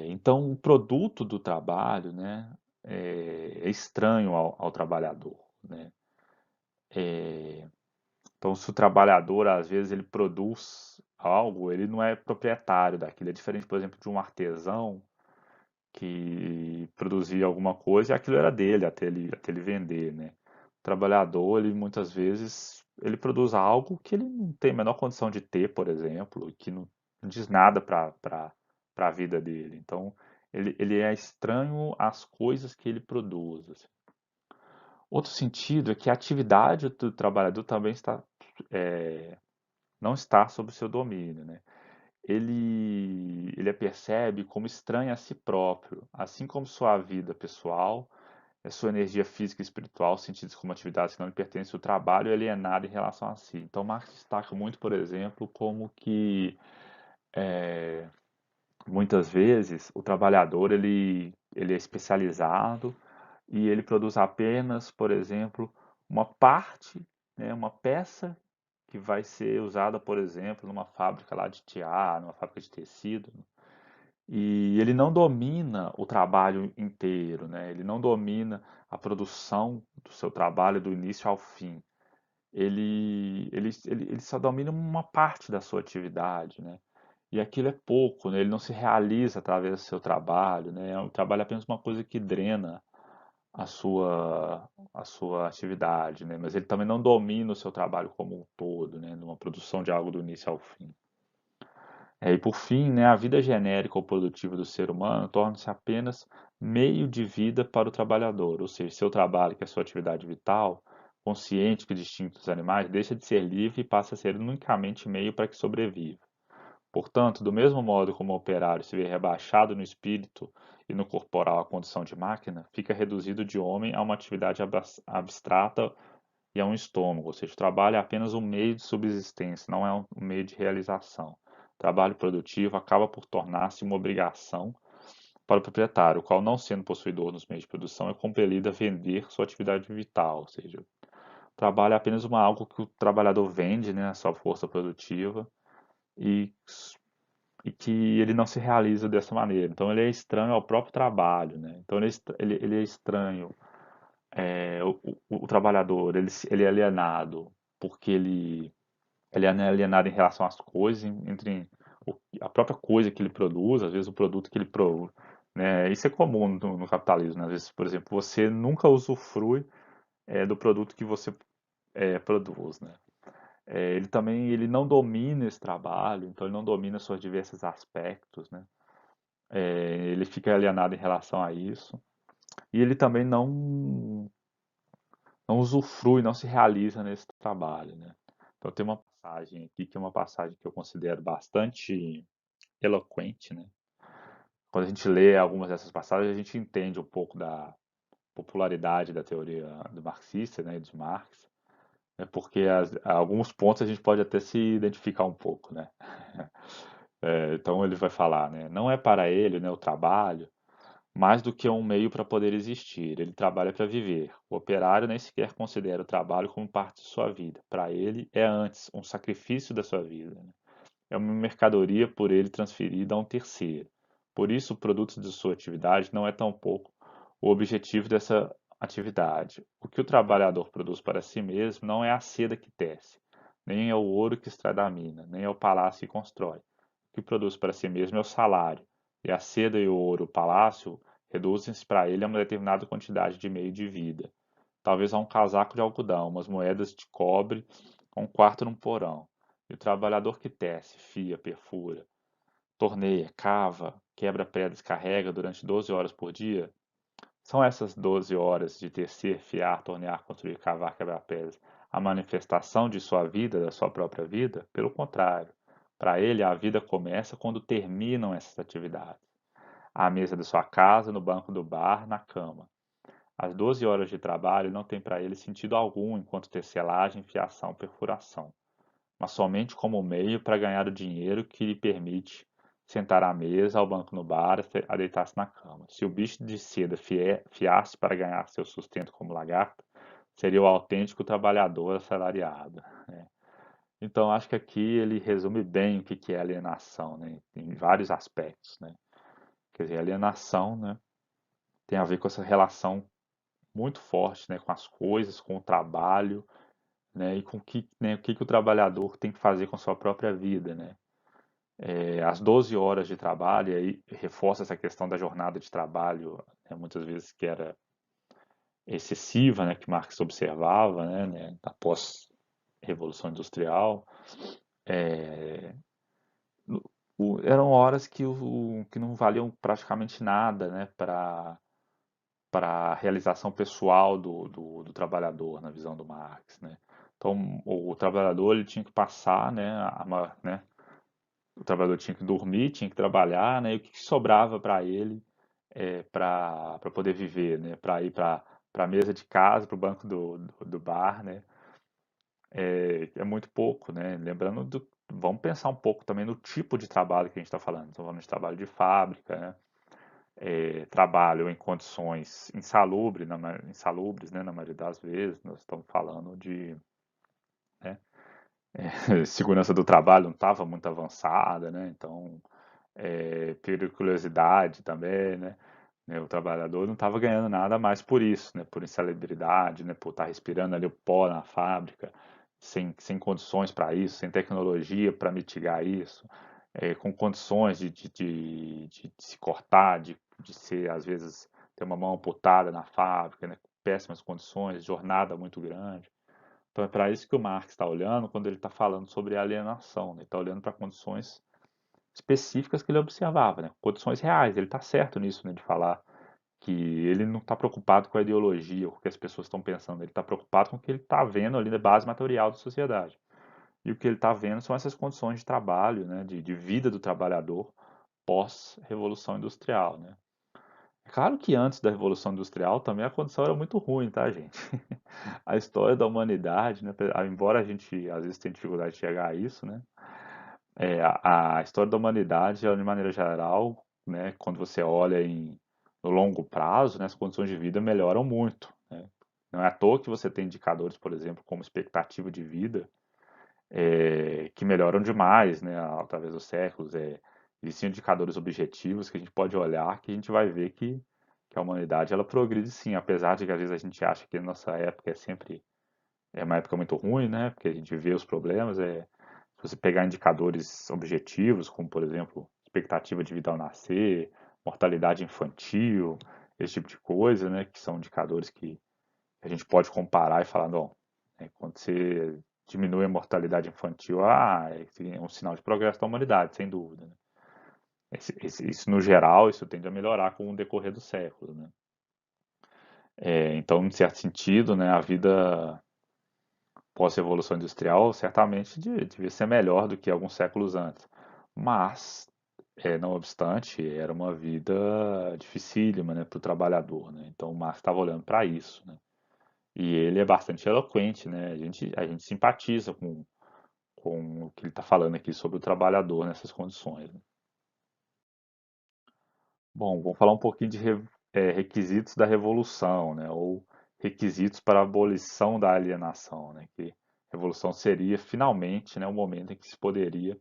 Então, o produto do trabalho, né, é estranho ao trabalhador, né? Então, se o trabalhador, às vezes, ele produz algo, ele não é proprietário daquilo. É diferente, por exemplo, de um artesão que produzia alguma coisa e aquilo era dele até ele vender, né? O trabalhador, ele muitas vezes ele produz algo que ele não tem a menor condição de ter, por exemplo, e que não diz nada para a vida dele. Então, ele é estranho às coisas que ele produz, assim. Outro sentido é que a atividade do trabalhador também não está sob o seu domínio, né? Ele a percebe como estranha a si próprio, assim como sua vida pessoal, a sua energia física e espiritual, sentidos como atividades que não lhe pertencem, o trabalho é alienado em relação a si. Então, Marx destaca muito, por exemplo, como que muitas vezes o trabalhador ele é especializado e ele produz apenas, por exemplo, uma parte, né, uma peça que vai ser usada, por exemplo, numa fábrica lá de tear, numa fábrica de tecido, e ele não domina o trabalho inteiro, né? Ele não domina a produção do seu trabalho do início ao fim. Ele só domina uma parte da sua atividade, né? E aquilo é pouco, né? Ele não se realiza através do seu trabalho, né? O trabalho é apenas uma coisa que drena a sua atividade, né? Mas ele também não domina o seu trabalho como um todo, né? Numa produção de algo do início ao fim. E por fim, né, a vida genérica ou produtiva do ser humano torna-se apenas meio de vida para o trabalhador, ou seja, seu trabalho, que é a sua atividade vital, consciente que distingue dos animais, deixa de ser livre e passa a ser unicamente meio para que sobreviva. Portanto, do mesmo modo como o operário se vê rebaixado no espírito e no corporal à condição de máquina, fica reduzido de homem a uma atividade abstrata e a um estômago, ou seja, o trabalho é apenas um meio de subsistência, não é um meio de realização. O trabalho produtivo acaba por tornar-se uma obrigação para o proprietário, o qual, não sendo possuidor dos meios de produção, é compelido a vender sua atividade vital, ou seja, o trabalho é apenas algo que o trabalhador vende, né, a sua força produtiva, e, e que ele não se realiza dessa maneira. Então ele é estranho ao próprio trabalho, né? Então ele é estranho, o trabalhador, ele é alienado porque ele é alienado em relação às coisas, entre a própria coisa que ele produz, às vezes o produto que ele produz, né? Isso é comum no capitalismo, né? Às vezes, por exemplo, você nunca usufrui do produto que você produz, né? Ele também ele não domina esse trabalho, então ele não domina seus diversos aspectos, né? Ele fica alienado em relação a isso e ele também não usufrui, não se realiza nesse trabalho, né? Então tem uma passagem aqui que é uma passagem que eu considero bastante eloquente, né? Quando a gente lê algumas dessas passagens, a gente entende um pouco da popularidade da teoria do marxista, né, de Marx, né, porque alguns pontos a gente pode até se identificar um pouco, né? Então ele vai falar, né, não é para ele, né, o trabalho, mais do que um meio para poder existir. Ele trabalha para viver. O operário nem sequer considera o trabalho como parte de sua vida. Para ele, é antes um sacrifício da sua vida, né? É uma mercadoria por ele transferida a um terceiro. Por isso, o produto de sua atividade não é tampouco o objetivo dessa atividade. O que o trabalhador produz para si mesmo não é a seda que tece, nem é o ouro que extrai da mina, nem é o palácio que constrói. O que produz para si mesmo é o salário, e a seda e o ouro, o palácio, reduzem-se para ele a uma determinada quantidade de meio de vida. Talvez a um casaco de algodão, umas moedas de cobre, um quarto num porão. E o trabalhador que tece, fia, perfura, torneia, cava, quebra pedras, carrega durante 12 horas por dia, são essas 12 horas de tecer, fiar, tornear, construir, cavar, quebrar pedras a manifestação de sua vida, da sua própria vida? Pelo contrário, para ele a vida começa quando terminam essas atividades. À mesa de sua casa, no banco do bar, na cama. As 12 horas de trabalho não têm para ele sentido algum enquanto tecelagem, fiação, perfuração, mas somente como meio para ganhar o dinheiro que lhe permite sentar à mesa, ao banco no bar, a deitar-se na cama. Se o bicho de seda fiasse para ganhar seu sustento como lagarto, seria o autêntico trabalhador assalariado, né? Então, acho que aqui ele resume bem o que é alienação, né? Em vários aspectos, né? Quer dizer, alienação, né, tem a ver com essa relação muito forte, né, com as coisas, com o trabalho, né, e com o que o trabalhador tem que fazer com a sua própria vida, né? As 12 horas de trabalho, e aí reforça essa questão da jornada de trabalho, né, muitas vezes que era excessiva, né, que Marx observava, né, após Revolução Industrial, é, eram horas que não valiam praticamente nada, né, para a realização pessoal do trabalhador, na visão do Marx, né? Então, o trabalhador ele tinha que passar, né, né, o trabalhador tinha que dormir, tinha que trabalhar, né, e o que sobrava para ele para poder viver, né, para ir para a mesa de casa, para o banco do bar, né, é muito pouco, né? Lembrando vamos pensar um pouco também no tipo de trabalho que a gente está falando. Estamos falando de trabalho de fábrica, né? Trabalho em condições insalubres, né? Na maioria das vezes, nós estamos falando de, né? Segurança do trabalho não estava muito avançada, né? Então, periculosidade também, né? O trabalhador não estava ganhando nada mais por isso, né? Por insalubridade, né? Por estar respirando ali o pó na fábrica, sem condições para isso, sem tecnologia para mitigar isso, com condições de se cortar, de ser, às vezes, ter uma mão amputada na fábrica, né? Péssimas condições, jornada muito grande. Então é para isso que o Marx está olhando quando ele está falando sobre alienação, né? Ele está olhando para condições específicas que ele observava, né? Condições reais. Ele está certo nisso, né? De falar que ele não está preocupado com a ideologia, com o que as pessoas estão pensando. Ele está preocupado com o que ele está vendo ali na base material da sociedade. E o que ele está vendo são essas condições de trabalho, né? De vida do trabalhador pós-revolução industrial, né? É claro que antes da Revolução Industrial também a condição era muito ruim, tá, gente? A história da humanidade, né, embora a gente às vezes tenha dificuldade de chegar a isso, né, a história da humanidade, ela, de maneira geral, né, quando você olha no longo prazo, né, as condições de vida melhoram muito, né? Não é à toa que você tem indicadores, por exemplo, como expectativa de vida, que melhoram demais, né, através dos séculos. Existem indicadores objetivos que a gente pode olhar, que a gente vai ver que a humanidade ela progride sim, apesar de que às vezes a gente acha que a nossa época é uma época muito ruim, né, porque a gente vê os problemas. Se você pegar indicadores objetivos, como por exemplo expectativa de vida ao nascer, mortalidade infantil, esse tipo de coisa, né, que são indicadores que a gente pode comparar e falar, não, quando você diminui a mortalidade infantil, é um sinal de progresso da humanidade, sem dúvida, né? Isso no geral, isso tende a melhorar com o decorrer do século, né? Então, em certo sentido, né, a vida pós-revolução industrial certamente devia ser melhor do que alguns séculos antes. Mas, não obstante, era uma vida dificílima, né, para o trabalhador, né? Então, o Marx estava olhando para isso, né? E ele é bastante eloquente, né? A gente simpatiza com o que ele está falando aqui sobre o trabalhador nessas condições, né? Bom, vamos falar um pouquinho de requisitos da revolução, né? Ou requisitos para a abolição da alienação, né? Que revolução seria finalmente, né, o momento em que se poderia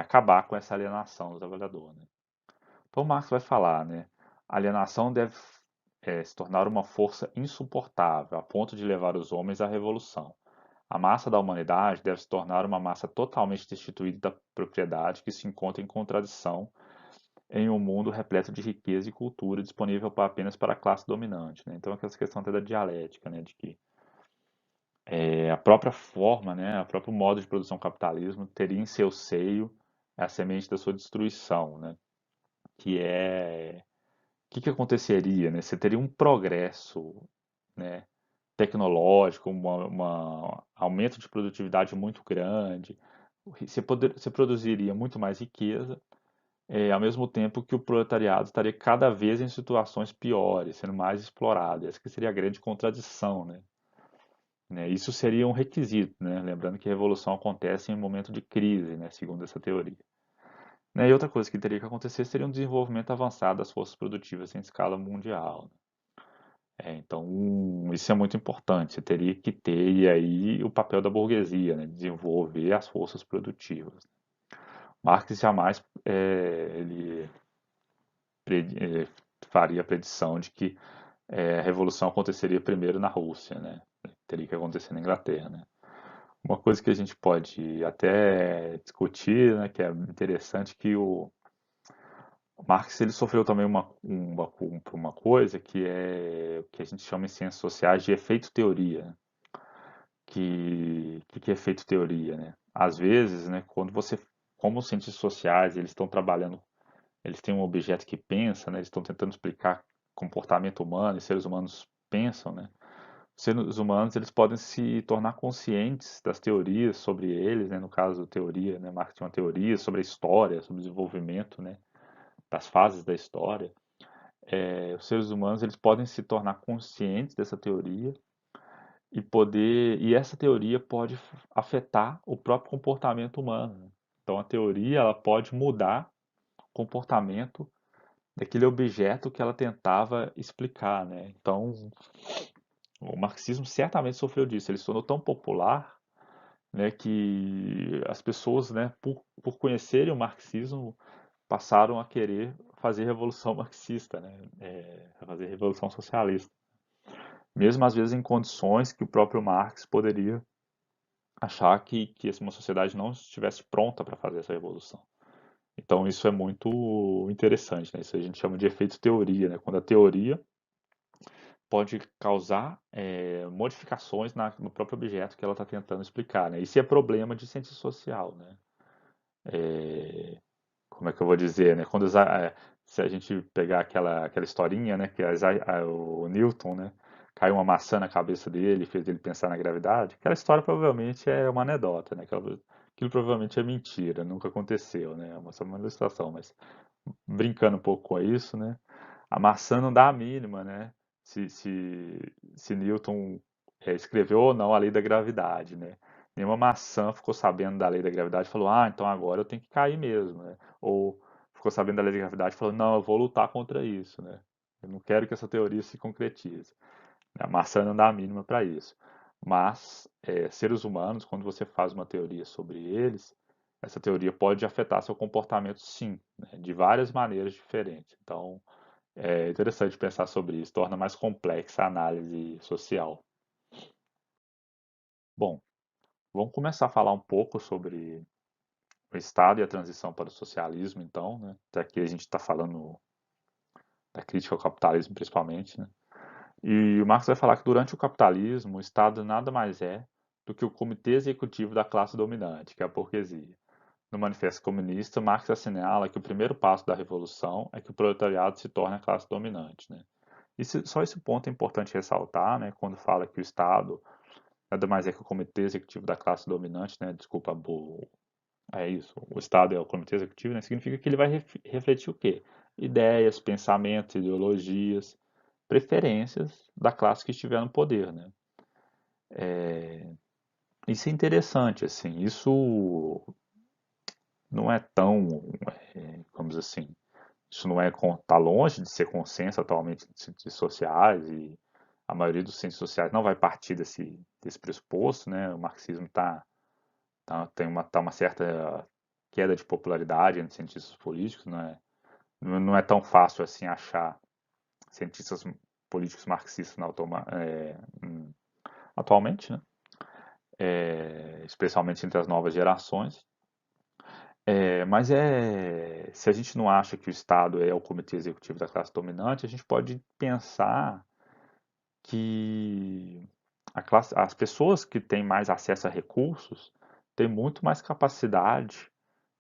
acabar com essa alienação do trabalhador, né? Então Marx vai falar, né? A alienação deve se tornar uma força insuportável, a ponto de levar os homens à revolução. A massa da humanidade deve se tornar uma massa totalmente destituída da propriedade que se encontra em contradição em um mundo repleto de riqueza e cultura disponível apenas para a classe dominante, né? Então, aquela questão até da dialética, né? De que a própria forma, né? O próprio modo de produção capitalismo teria em seu seio a semente da sua destruição, né? Que é... O que aconteceria, né? Você teria um progresso, né, tecnológico, aumento de produtividade muito grande. Você produziria muito mais riqueza, ao mesmo tempo que o proletariado estaria cada vez em situações piores, sendo mais explorado. Essa que seria a grande contradição, né? Isso seria um requisito, né? Lembrando que a revolução acontece em um momento de crise, né? Segundo essa teoria. Né? E outra coisa que teria que acontecer seria um desenvolvimento avançado das forças produtivas em escala mundial. Então, isso é muito importante. Você teria que ter, e aí, o papel da burguesia, né? Desenvolver as forças produtivas. Marx jamais ele faria a predição de que a revolução aconteceria primeiro na Rússia, né? Teria que acontecer na Inglaterra, né? Uma coisa que a gente pode até discutir, né, que é interessante, que o Marx ele sofreu também uma coisa que é o que a gente chama em ciências sociais de efeito teoria, né? que é feito teoria, né? Às vezes, né, como os cientistas sociais, eles estão trabalhando, eles têm um objeto que pensa, né? Eles estão tentando explicar comportamento humano e seres humanos pensam, né? Os seres humanos, eles podem se tornar conscientes das teorias sobre eles, né? No caso, teoria, né? Marx tinha uma teoria sobre a história, sobre o desenvolvimento, né? Das fases da história. Os seres humanos, eles podem se tornar conscientes dessa teoria e essa teoria pode afetar o próprio comportamento humano, né? Então a teoria, ela pode mudar o comportamento daquele objeto que ela tentava explicar, né? Então o marxismo certamente sofreu disso. Ele se tornou tão popular, né, que as pessoas, né, por conhecerem o marxismo, passaram a querer fazer revolução marxista, né, fazer revolução socialista. Mesmo às vezes em condições que o próprio Marx poderia achar que uma sociedade não estivesse pronta para fazer essa revolução. Então isso é muito interessante, né? Isso a gente chama de efeito teoria, né? Quando a teoria pode causar modificações no próprio objeto que ela está tentando explicar, né? Isso é problema de ciência social, né? Como é que eu vou dizer, né? Se a gente pegar aquela historinha, né? Que o Newton, né? Caiu uma maçã na cabeça dele, fez ele pensar na gravidade. Aquela história provavelmente é uma anedota, né? Aquilo provavelmente é mentira, nunca aconteceu, né? É só uma ilustração, mas brincando um pouco com isso, né? A maçã não dá a mínima, né? Se Newton escreveu ou não a lei da gravidade, né? Nenhuma maçã ficou sabendo da lei da gravidade e falou, ah, então agora eu tenho que cair mesmo, né? Ou ficou sabendo da lei da gravidade e falou, não, eu vou lutar contra isso, né? Eu não quero que essa teoria se concretize. A maçã não dá a mínima para isso. Mas, seres humanos, quando você faz uma teoria sobre eles, essa teoria pode afetar seu comportamento, sim, né? De várias maneiras diferentes. Então, é interessante pensar sobre isso, torna mais complexa a análise social. Bom, vamos começar a falar um pouco sobre o Estado e a transição para o socialismo, então, né? Até aqui a gente está falando da crítica ao capitalismo, principalmente, né? E o Marx vai falar que durante o capitalismo, o Estado nada mais é do que o comitê executivo da classe dominante, que é a burguesia. No Manifesto Comunista, Marx assinala que o primeiro passo da revolução é que o proletariado se torne a classe dominante, né? Só esse ponto é importante ressaltar, né, quando fala que o Estado nada mais é que o comitê executivo da classe dominante, né? Desculpa, é isso. O Estado é o comitê executivo, né? Significa que ele vai refletir o quê? Ideias, pensamentos, ideologias, preferências da classe que estiver no poder, né? Isso é interessante, assim. Isso não é tão, vamos dizer assim, isso não é tá longe de ser consenso atualmente de ciências sociais e a maioria dos ciências sociais não vai partir desse pressuposto, né? O marxismo tem uma certa queda de popularidade entre cientistas políticos, não é tão fácil assim achar cientistas políticos marxistas atualmente, né? Especialmente entre as novas gerações. Mas se a gente não acha que o Estado é o comitê executivo da classe dominante, a gente pode pensar que as pessoas que têm mais acesso a recursos têm muito mais capacidade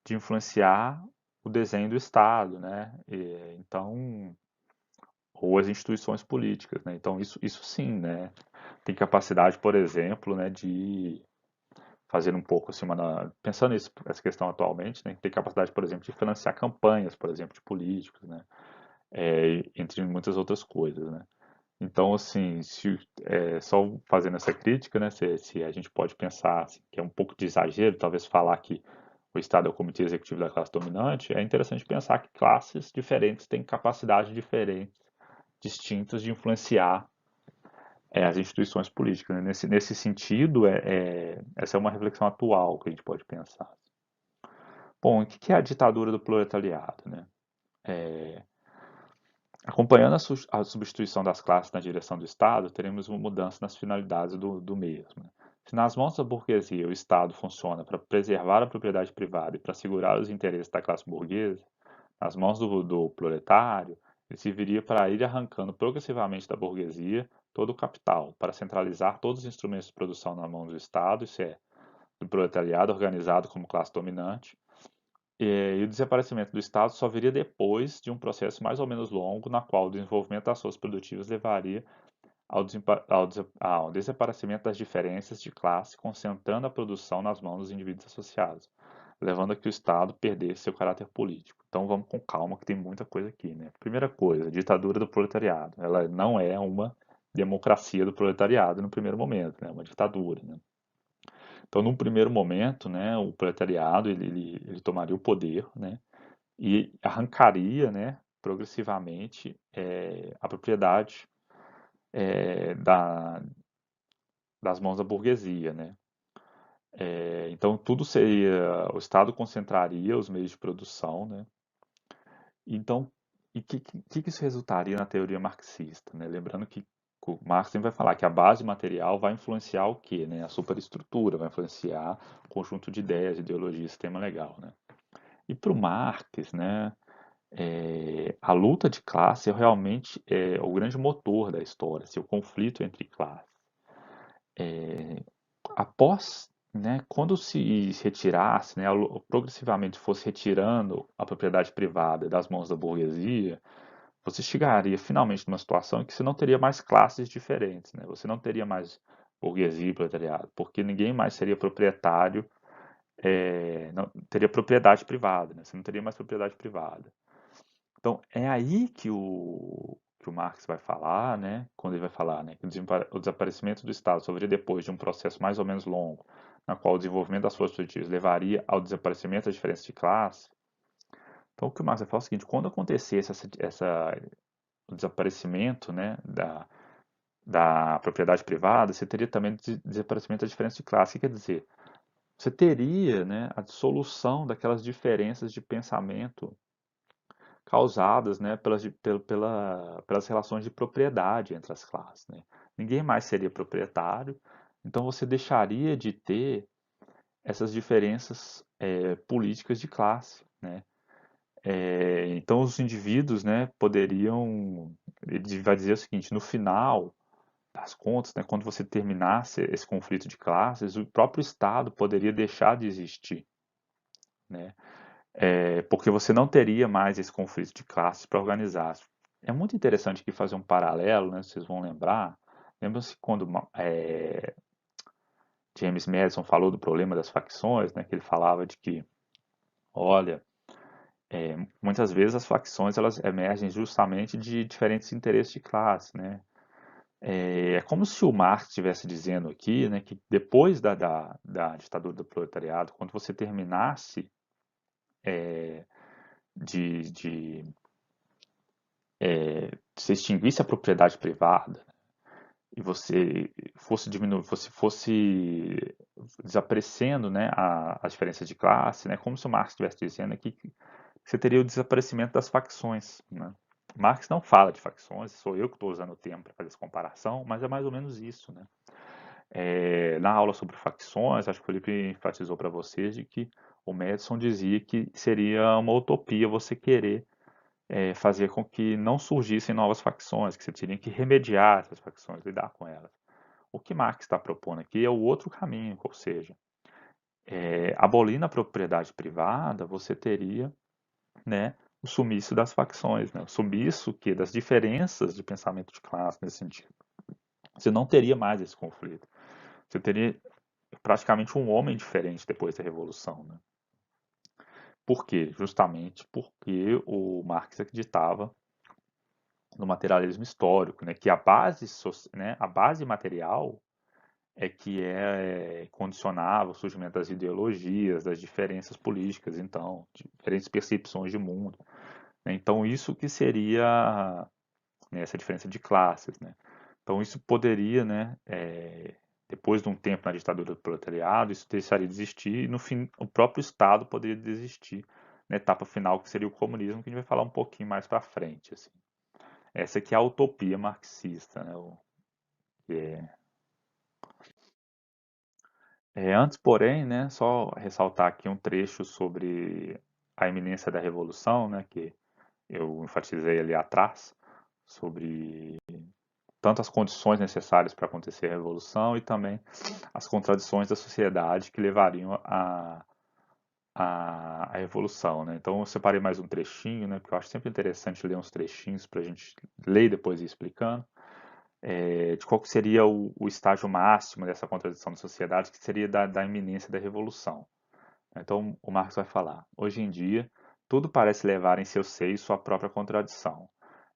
de influenciar o desenho do Estado, né? Então, ou as instituições políticas, né? Então, isso sim, né? Tem capacidade, por exemplo, né, de fazer um pouco assim, pensando essa questão atualmente, né? Tem capacidade, por exemplo, de financiar campanhas, por exemplo, de políticos, né? Entre muitas outras coisas, né? Então, assim, só fazendo essa crítica, né, se a gente pode pensar assim, que é um pouco de exagero, talvez falar que o Estado é o comitê executivo da classe dominante, é interessante pensar que classes diferentes têm capacidades diferentes, distintas de influenciar as instituições políticas, né? Nesse sentido, essa é uma reflexão atual que a gente pode pensar. Bom, o que é a ditadura do proletariado, né? Acompanhando a substituição das classes na direção do Estado, teremos uma mudança nas finalidades do mesmo, né? Se nas mãos da burguesia o Estado funciona para preservar a propriedade privada e para assegurar os interesses da classe burguesa, nas mãos do proletário, Ele serviria para ir arrancando progressivamente da burguesia todo o capital, para centralizar todos os instrumentos de produção na mão do Estado, isso é, do proletariado organizado como classe dominante. E o desaparecimento do Estado só viria depois de um processo mais ou menos longo, na qual o desenvolvimento das forças produtivas levaria ao desaparecimento das diferenças de classe, concentrando a produção nas mãos dos indivíduos associados, levando a que o Estado perdesse seu caráter político. Então vamos com calma, que tem muita coisa aqui, né? Primeira coisa, ditadura do proletariado. Ela não é uma democracia do proletariado no primeiro momento, né? É uma ditadura, né? Então, num primeiro momento, né, o proletariado ele tomaria o poder, né, e arrancaria, né, progressivamente a propriedade das mãos da burguesia, né. Então tudo seria, o Estado concentraria os meios de produção, né. Então, e que isso resultaria na teoria marxista, né? Lembrando que o Marx sempre vai falar que a base material vai influenciar o quê, né? A superestrutura, vai influenciar o conjunto de ideias, ideologia, sistema legal, né? E para o Marx, né, a luta de classe é realmente o grande motor da história, assim, o conflito entre classes. Após, né, quando se retirasse, né, progressivamente fosse retirando a propriedade privada das mãos da burguesia, você chegaria finalmente numa situação em que você não teria mais classes diferentes, né? Você não teria mais burguesia e proletariado, porque ninguém mais seria proprietário, não, teria propriedade privada, né? Você não teria mais propriedade privada. Então, é aí que o Marx vai falar, né, quando ele vai falar, né, que o desaparecimento do Estado só viria depois de um processo mais ou menos longo, na qual o desenvolvimento das forças produtivas levaria ao desaparecimento das diferenças de classe. Então, o que o Marx vai falar é o seguinte: quando acontecesse o desaparecimento, né, da propriedade privada, você teria também o desaparecimento da diferença de classe. O que quer dizer? Você teria, né, a dissolução daquelas diferenças de pensamento causadas, né, pelas relações de propriedade entre as classes, né? Ninguém mais seria proprietário, então você deixaria de ter essas diferenças políticas de classe, né? Então os indivíduos, né, poderiam, ele vai dizer o seguinte: no final das contas, né, quando você terminasse esse conflito de classes, o próprio Estado poderia deixar de existir, né? Porque você não teria mais esse conflito de classes para organizar. É muito interessante aqui fazer um paralelo, né? Vocês vão lembrar. Lembram-se quando James Madison falou do problema das facções, né? Que ele falava de que, olha, muitas vezes as facções elas emergem justamente de diferentes interesses de classe, né? É como se o Marx estivesse dizendo aqui, né, que depois da ditadura do proletariado, quando você terminasse de se extinguisse a propriedade privada e você fosse diminuir, fosse desaparecendo, né, as diferenças de classe, né, como se o Marx estivesse dizendo aqui que você teria o desaparecimento das facções, né? Marx não fala de facções, sou eu que estou usando o termo para fazer essa comparação, mas é mais ou menos isso, né? Na aula sobre facções, acho que o Felipe enfatizou para vocês de que o Madison dizia que seria uma utopia você querer fazer com que não surgissem novas facções, que você teria que remediar essas facções, lidar com elas. O que Marx está propondo aqui é o outro caminho, ou seja, abolindo a propriedade privada, você teria, né, o sumiço das facções, né, o sumiço das diferenças de pensamento de classe nesse sentido. Você não teria mais esse conflito. Você teria praticamente um homem diferente depois da Revolução. Né? Por quê? Justamente porque o Marx acreditava no materialismo histórico, né? Que a base material é que condicionava o surgimento das ideologias, das diferenças políticas, então, diferentes percepções de mundo. Né? Então, isso que seria, né, essa diferença de classes. Né? Então, isso poderia, né, depois de um tempo na ditadura do proletariado, isso deixaria de existir e, no fim, o próprio Estado poderia desistir na etapa final, que seria o comunismo, que a gente vai falar um pouquinho mais para frente. Assim. Essa aqui é a utopia marxista. Né? É, Antes, porém, né, só ressaltar aqui um trecho sobre a iminência da revolução, né, que eu enfatizei ali atrás, sobre tanto as condições necessárias para acontecer a revolução e também as contradições da sociedade que levariam a revolução, né? Então eu separei mais um trechinho, né? Porque eu acho sempre interessante ler uns trechinhos para a gente ler e depois ir explicando, de qual que seria o estágio máximo dessa contradição da sociedade, que seria da iminência da revolução. Então o Marx vai falar: hoje em dia, tudo parece levar em seu seio sua própria contradição.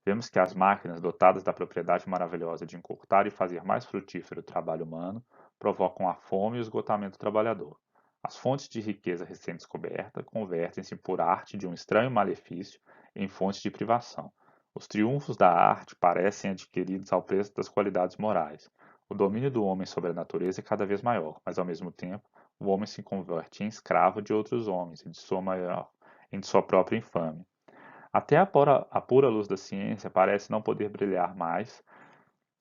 Vemos que as máquinas, dotadas da propriedade maravilhosa de encurtar e fazer mais frutífero o trabalho humano, provocam a fome e o esgotamento do trabalhador. As fontes de riqueza recém-descoberta convertem-se por arte de um estranho malefício em fontes de privação. Os triunfos da arte parecem adquiridos ao preço das qualidades morais. O domínio do homem sobre a natureza é cada vez maior, mas ao mesmo tempo, o homem se converte em escravo de outros homens e de sua própria infâmia. Até a pura luz da ciência parece não poder brilhar mais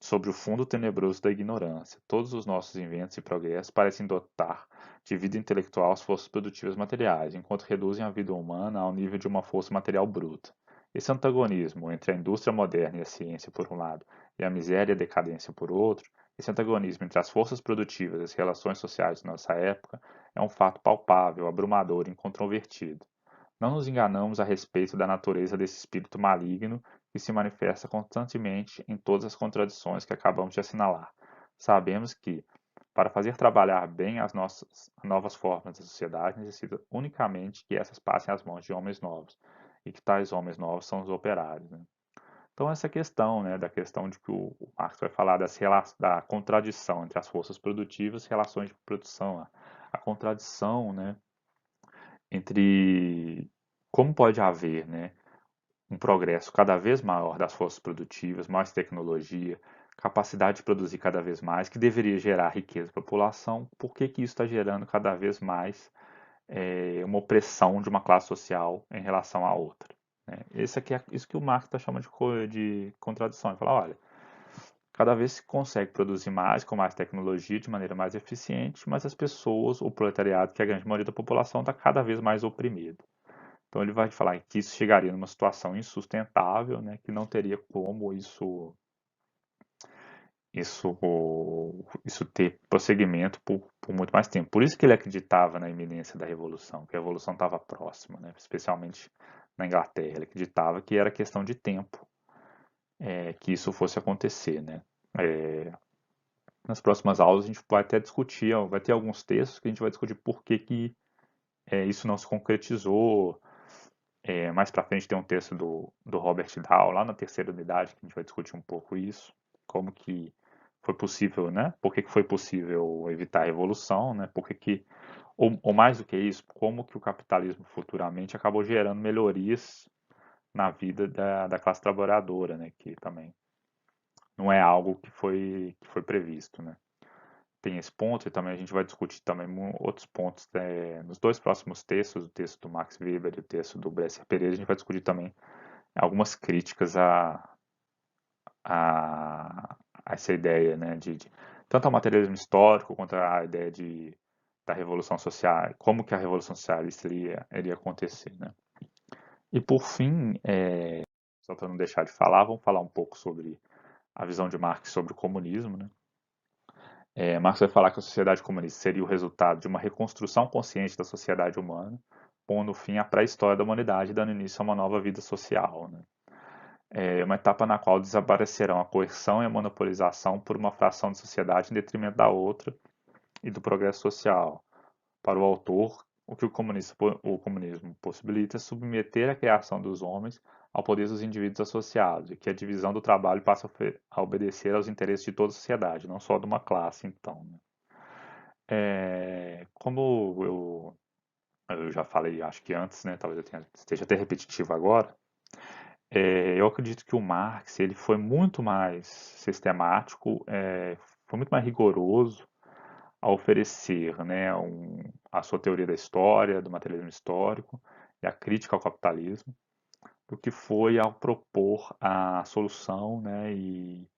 sobre o fundo tenebroso da ignorância. Todos os nossos inventos e progressos parecem dotar de vida intelectual as forças produtivas materiais, enquanto reduzem a vida humana ao nível de uma força material bruta. Esse antagonismo entre a indústria moderna e a ciência, por um lado, e a miséria e a decadência, por outro, esse antagonismo entre as forças produtivas e as relações sociais de nossa época é um fato palpável, abrumador e incontrovertido. Não nos enganamos a respeito da natureza desse espírito maligno que se manifesta constantemente em todas as contradições que acabamos de assinalar. Sabemos que, para fazer trabalhar bem as nossas novas formas da sociedade, necessita unicamente que essas passem às mãos de homens novos, e que tais homens novos são os operários. Né? Então, essa questão, né, da questão de que o Marx vai falar da contradição entre as forças produtivas e relações de produção, a contradição, né, entre como pode haver, né, um progresso cada vez maior das forças produtivas, mais tecnologia, capacidade de produzir cada vez mais, que deveria gerar riqueza para a população, por que que isso está gerando cada vez mais uma opressão de uma classe social em relação à outra? Né? Esse aqui é isso que o Marx está chamando de contradição. Ele fala, olha, cada vez se consegue produzir mais, com mais tecnologia, de maneira mais eficiente, mas as pessoas, o proletariado, que é a grande maioria da população, está cada vez mais oprimido. Então ele vai falar que isso chegaria numa situação insustentável, né, que não teria como isso, isso ter prosseguimento por muito mais tempo. Por isso que ele acreditava na iminência da revolução, que a revolução estava próxima, né, especialmente na Inglaterra. Ele acreditava que era questão de tempo que isso fosse acontecer, né. Nas próximas aulas a gente vai até discutir, vai ter alguns textos que a gente vai discutir por que que isso não se concretizou. Mais para frente tem um texto do Robert Dow, lá na terceira unidade, que a gente vai discutir um pouco isso, como que foi possível, né? Por que que foi possível evitar a revolução, né? Por que que, ou mais do que isso, como que o capitalismo futuramente acabou gerando melhorias na vida da classe trabalhadora, né? Que também não é algo que foi previsto, né? Tem esse ponto e também a gente vai discutir também outros pontos nos dois próximos textos, o texto do Max Weber e o texto do Bresser Pereira, a gente vai discutir também algumas críticas a, a essa ideia, né, tanto ao materialismo histórico quanto à ideia da revolução social, como que a revolução socialista iria acontecer, né. E por fim, só para não deixar de falar, vamos falar um pouco sobre a visão de Marx sobre o comunismo, né. Marx vai falar que a sociedade comunista seria o resultado de uma reconstrução consciente da sociedade humana, pondo fim à pré-história da humanidade e dando início a uma nova vida social. Né? Uma etapa na qual desaparecerão a coerção e a monopolização por uma fração da sociedade em detrimento da outra e do progresso social. Para o autor, o que o comunismo possibilita é submeter a criação dos homens ao poder dos indivíduos associados, e que a divisão do trabalho passa a obedecer aos interesses de toda a sociedade, não só de uma classe, então. Né? Como eu já falei, acho que antes, né, talvez esteja até repetitivo agora, eu acredito que o Marx ele foi muito mais sistemático, foi muito mais rigoroso a oferecer, né, a sua teoria da história, do materialismo histórico e a crítica ao capitalismo, do que foi ao propor a solução, né, e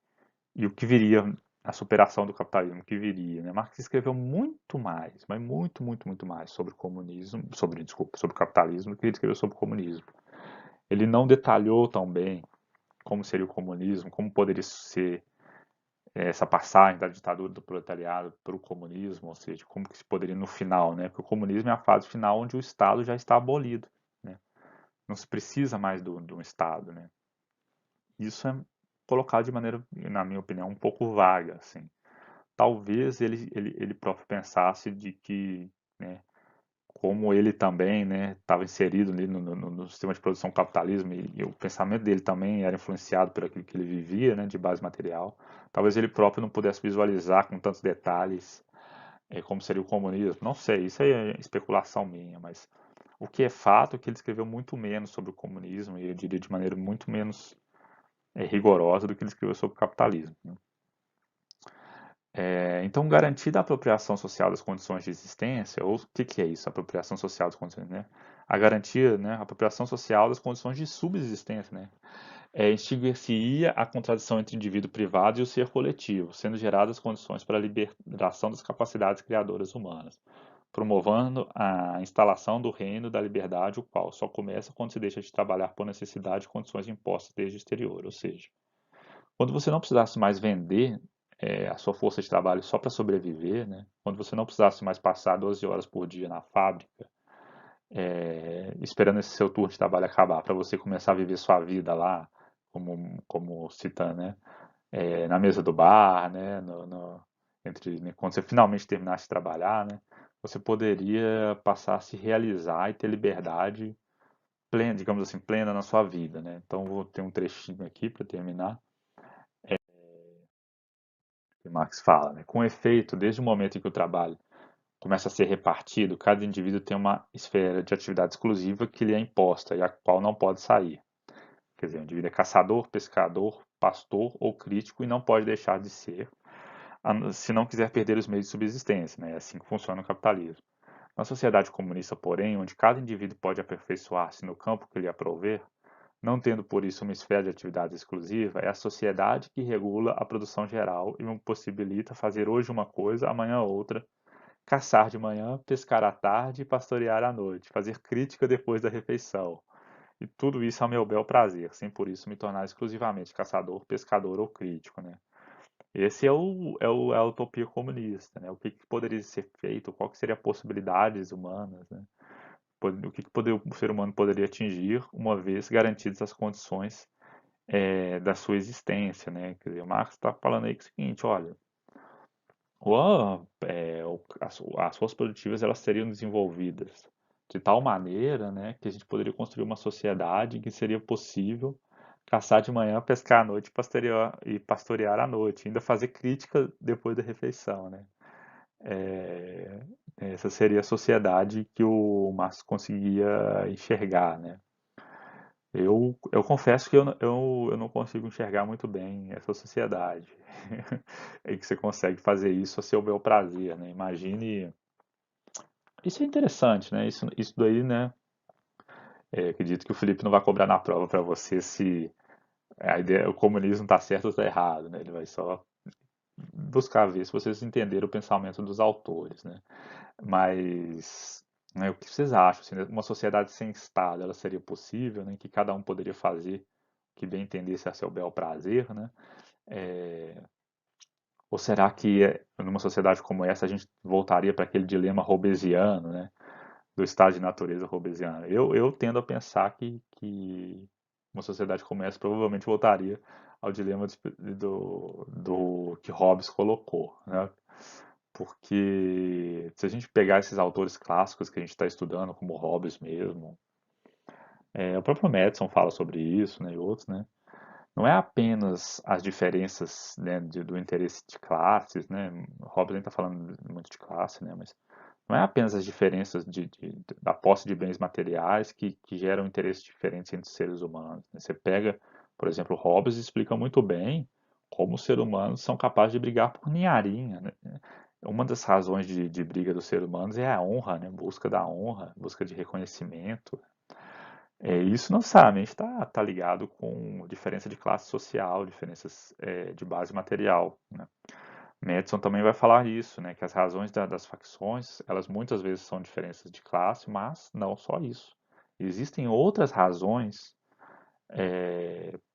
o que viria, a superação do capitalismo que viria. Né? Marx escreveu muito mais, mas muito, muito, muito mais sobre o comunismo, desculpa, sobre o capitalismo do que ele escreveu sobre o comunismo. Ele não detalhou tão bem como seria o comunismo, como poderia ser essa passagem da ditadura do proletariado para o comunismo, ou seja, como que se poderia no final, né? Porque o comunismo é a fase final onde o Estado já está abolido, né? Não se precisa mais do Estado, né? Isso é colocado de maneira, na minha opinião, um pouco vaga, assim. Talvez ele próprio pensasse de que, né, como ele também, né, estava inserido ali no sistema de produção capitalismo e o pensamento dele também era influenciado por aquilo que ele vivia, né, de base material, talvez ele próprio não pudesse visualizar com tantos detalhes como seria o comunismo. Não sei, isso aí é especulação minha, mas o que é fato é que ele escreveu muito menos sobre o comunismo e eu diria de maneira muito menos rigorosa do que ele escreveu sobre o capitalismo, né? Então, garantir a apropriação social das condições de existência, ou o que é isso, apropriação social das condições, né? A garantia, né, a apropriação social das condições de subsistência, né? Extinguir-se-ia a contradição entre o indivíduo privado e o ser coletivo, sendo geradas condições para a liberação das capacidades criadoras humanas, promovendo a instalação do reino da liberdade, o qual só começa quando se deixa de trabalhar por necessidade de condições impostas desde o exterior, ou seja, quando você não precisasse mais vender a sua força de trabalho só para sobreviver, né? Quando você não precisasse mais passar 12 horas por dia na fábrica, esperando esse seu turno de trabalho acabar, para você começar a viver sua vida lá, como citando, né? Na mesa do bar, né? Né, quando você finalmente terminasse de trabalhar, né? Você poderia passar a se realizar e ter liberdade plena, digamos assim, plena na sua vida, né? Então vou ter um trechinho aqui para terminar. Que Marx fala, né? Com efeito, desde o momento em que o trabalho começa a ser repartido, cada indivíduo tem uma esfera de atividade exclusiva que lhe é imposta e a qual não pode sair. Quer dizer, o indivíduo é caçador, pescador, pastor ou crítico e não pode deixar de ser, se não quiser perder os meios de subsistência, né? É assim que funciona o capitalismo. Na sociedade comunista, porém, onde cada indivíduo pode aperfeiçoar-se no campo que lhe aprouver, não tendo por isso uma esfera de atividade exclusiva, é a sociedade que regula a produção geral e possibilita fazer hoje uma coisa, amanhã outra, caçar de manhã, pescar à tarde e pastorear à noite, fazer crítica depois da refeição. E tudo isso ao meu bel prazer, sem por isso me tornar exclusivamente caçador, pescador ou crítico, né? Esse é a utopia comunista, né? O que poderia ser feito, qual que seria as possibilidades humanas, né? O que o ser humano poderia atingir uma vez garantidas as condições da sua existência, né? Quer dizer, o Marx está falando aí que é o seguinte, olha, as forças produtivas elas seriam desenvolvidas de tal maneira, né, que a gente poderia construir uma sociedade em que seria possível caçar de manhã, pescar à noite e pastorear à noite, ainda fazer crítica depois da refeição, né? É, essa seria a sociedade que o Marx conseguia enxergar, né? Eu confesso que eu não consigo enxergar muito bem essa sociedade em que você consegue fazer isso a seu bel prazer, né? Imagine. Isso é interessante, né? Isso daí, né? Acredito que o Felipe não vai cobrar na prova para você se a ideia, o comunismo está certo ou está errado, né? Ele vai só buscar ver se vocês entenderam o pensamento dos autores, né? Mas né, o que vocês acham? Assim, né? Uma sociedade sem Estado, ela seria possível, né? Que cada um poderia fazer o que bem entendesse a seu bel prazer, né? É, ou será que numa sociedade como essa a gente voltaria para aquele dilema hobbesiano, né? Do estado de natureza hobbesiano? Eu tendo a pensar que uma sociedade como essa provavelmente voltaria ao dilema do que Hobbes colocou, né? Porque se a gente pegar esses autores clássicos que a gente está estudando, como Hobbes mesmo, o próprio Madison fala sobre isso, né, e outros, né? Não é apenas as diferenças, né, do interesse de classes, né? Hobbes nem está falando muito de classe, né? Mas não é apenas as diferenças da posse de bens materiais que geram interesses diferentes entre os seres humanos, né? Você pega, por exemplo, Hobbes explica muito bem como os seres humanos são capazes de brigar por ninharinha, né? Uma das razões de briga dos seres humanos é a honra, né? Busca da honra, busca de reconhecimento. Isso não necessariamente está ligado com diferença de classe social, diferenças de base material, né? Madison também vai falar isso, né? Que as razões das facções, elas muitas vezes são diferenças de classe, mas não só isso. Existem outras razões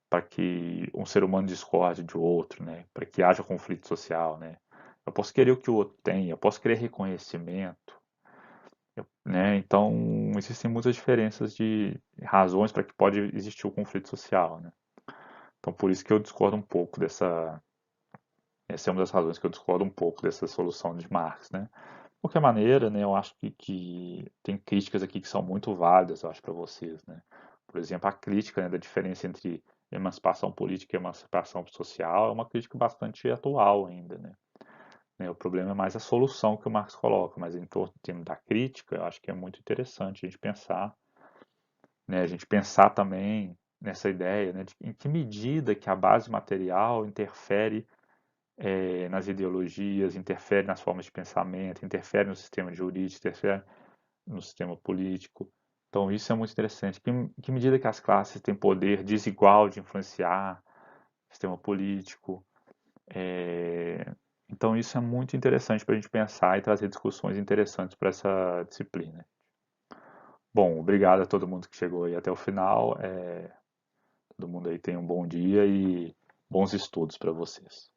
para que um ser humano discorde de outro, né? Para que haja conflito social, né? Eu posso querer o que o outro tem, eu posso querer reconhecimento, né? Então, existem muitas diferenças de razões para que pode existir o conflito social, né? Então, por isso que eu discordo um pouco dessa. Essa é uma das razões que eu discordo um pouco dessa solução de Marx, né? De qualquer maneira, né, eu acho que tem críticas aqui que são muito válidas, eu acho, para vocês, né? Por exemplo, a crítica, né, da diferença entre emancipação política e emancipação social é uma crítica bastante atual ainda, né? O problema é mais a solução que o Marx coloca, mas em termos da crítica, eu acho que é muito interessante a gente pensar, né? A gente pensar também nessa ideia, né, de em que medida que a base material interfere nas ideologias, interfere nas formas de pensamento, interfere no sistema jurídico, interfere no sistema político. Então isso é muito interessante. Em que medida que as classes têm poder desigual de influenciar o sistema político? É, Então isso é muito interessante para a gente pensar e trazer discussões interessantes para essa disciplina. Bom, obrigado a todo mundo que chegou aí até o final. Todo mundo aí tem um bom dia e bons estudos para vocês.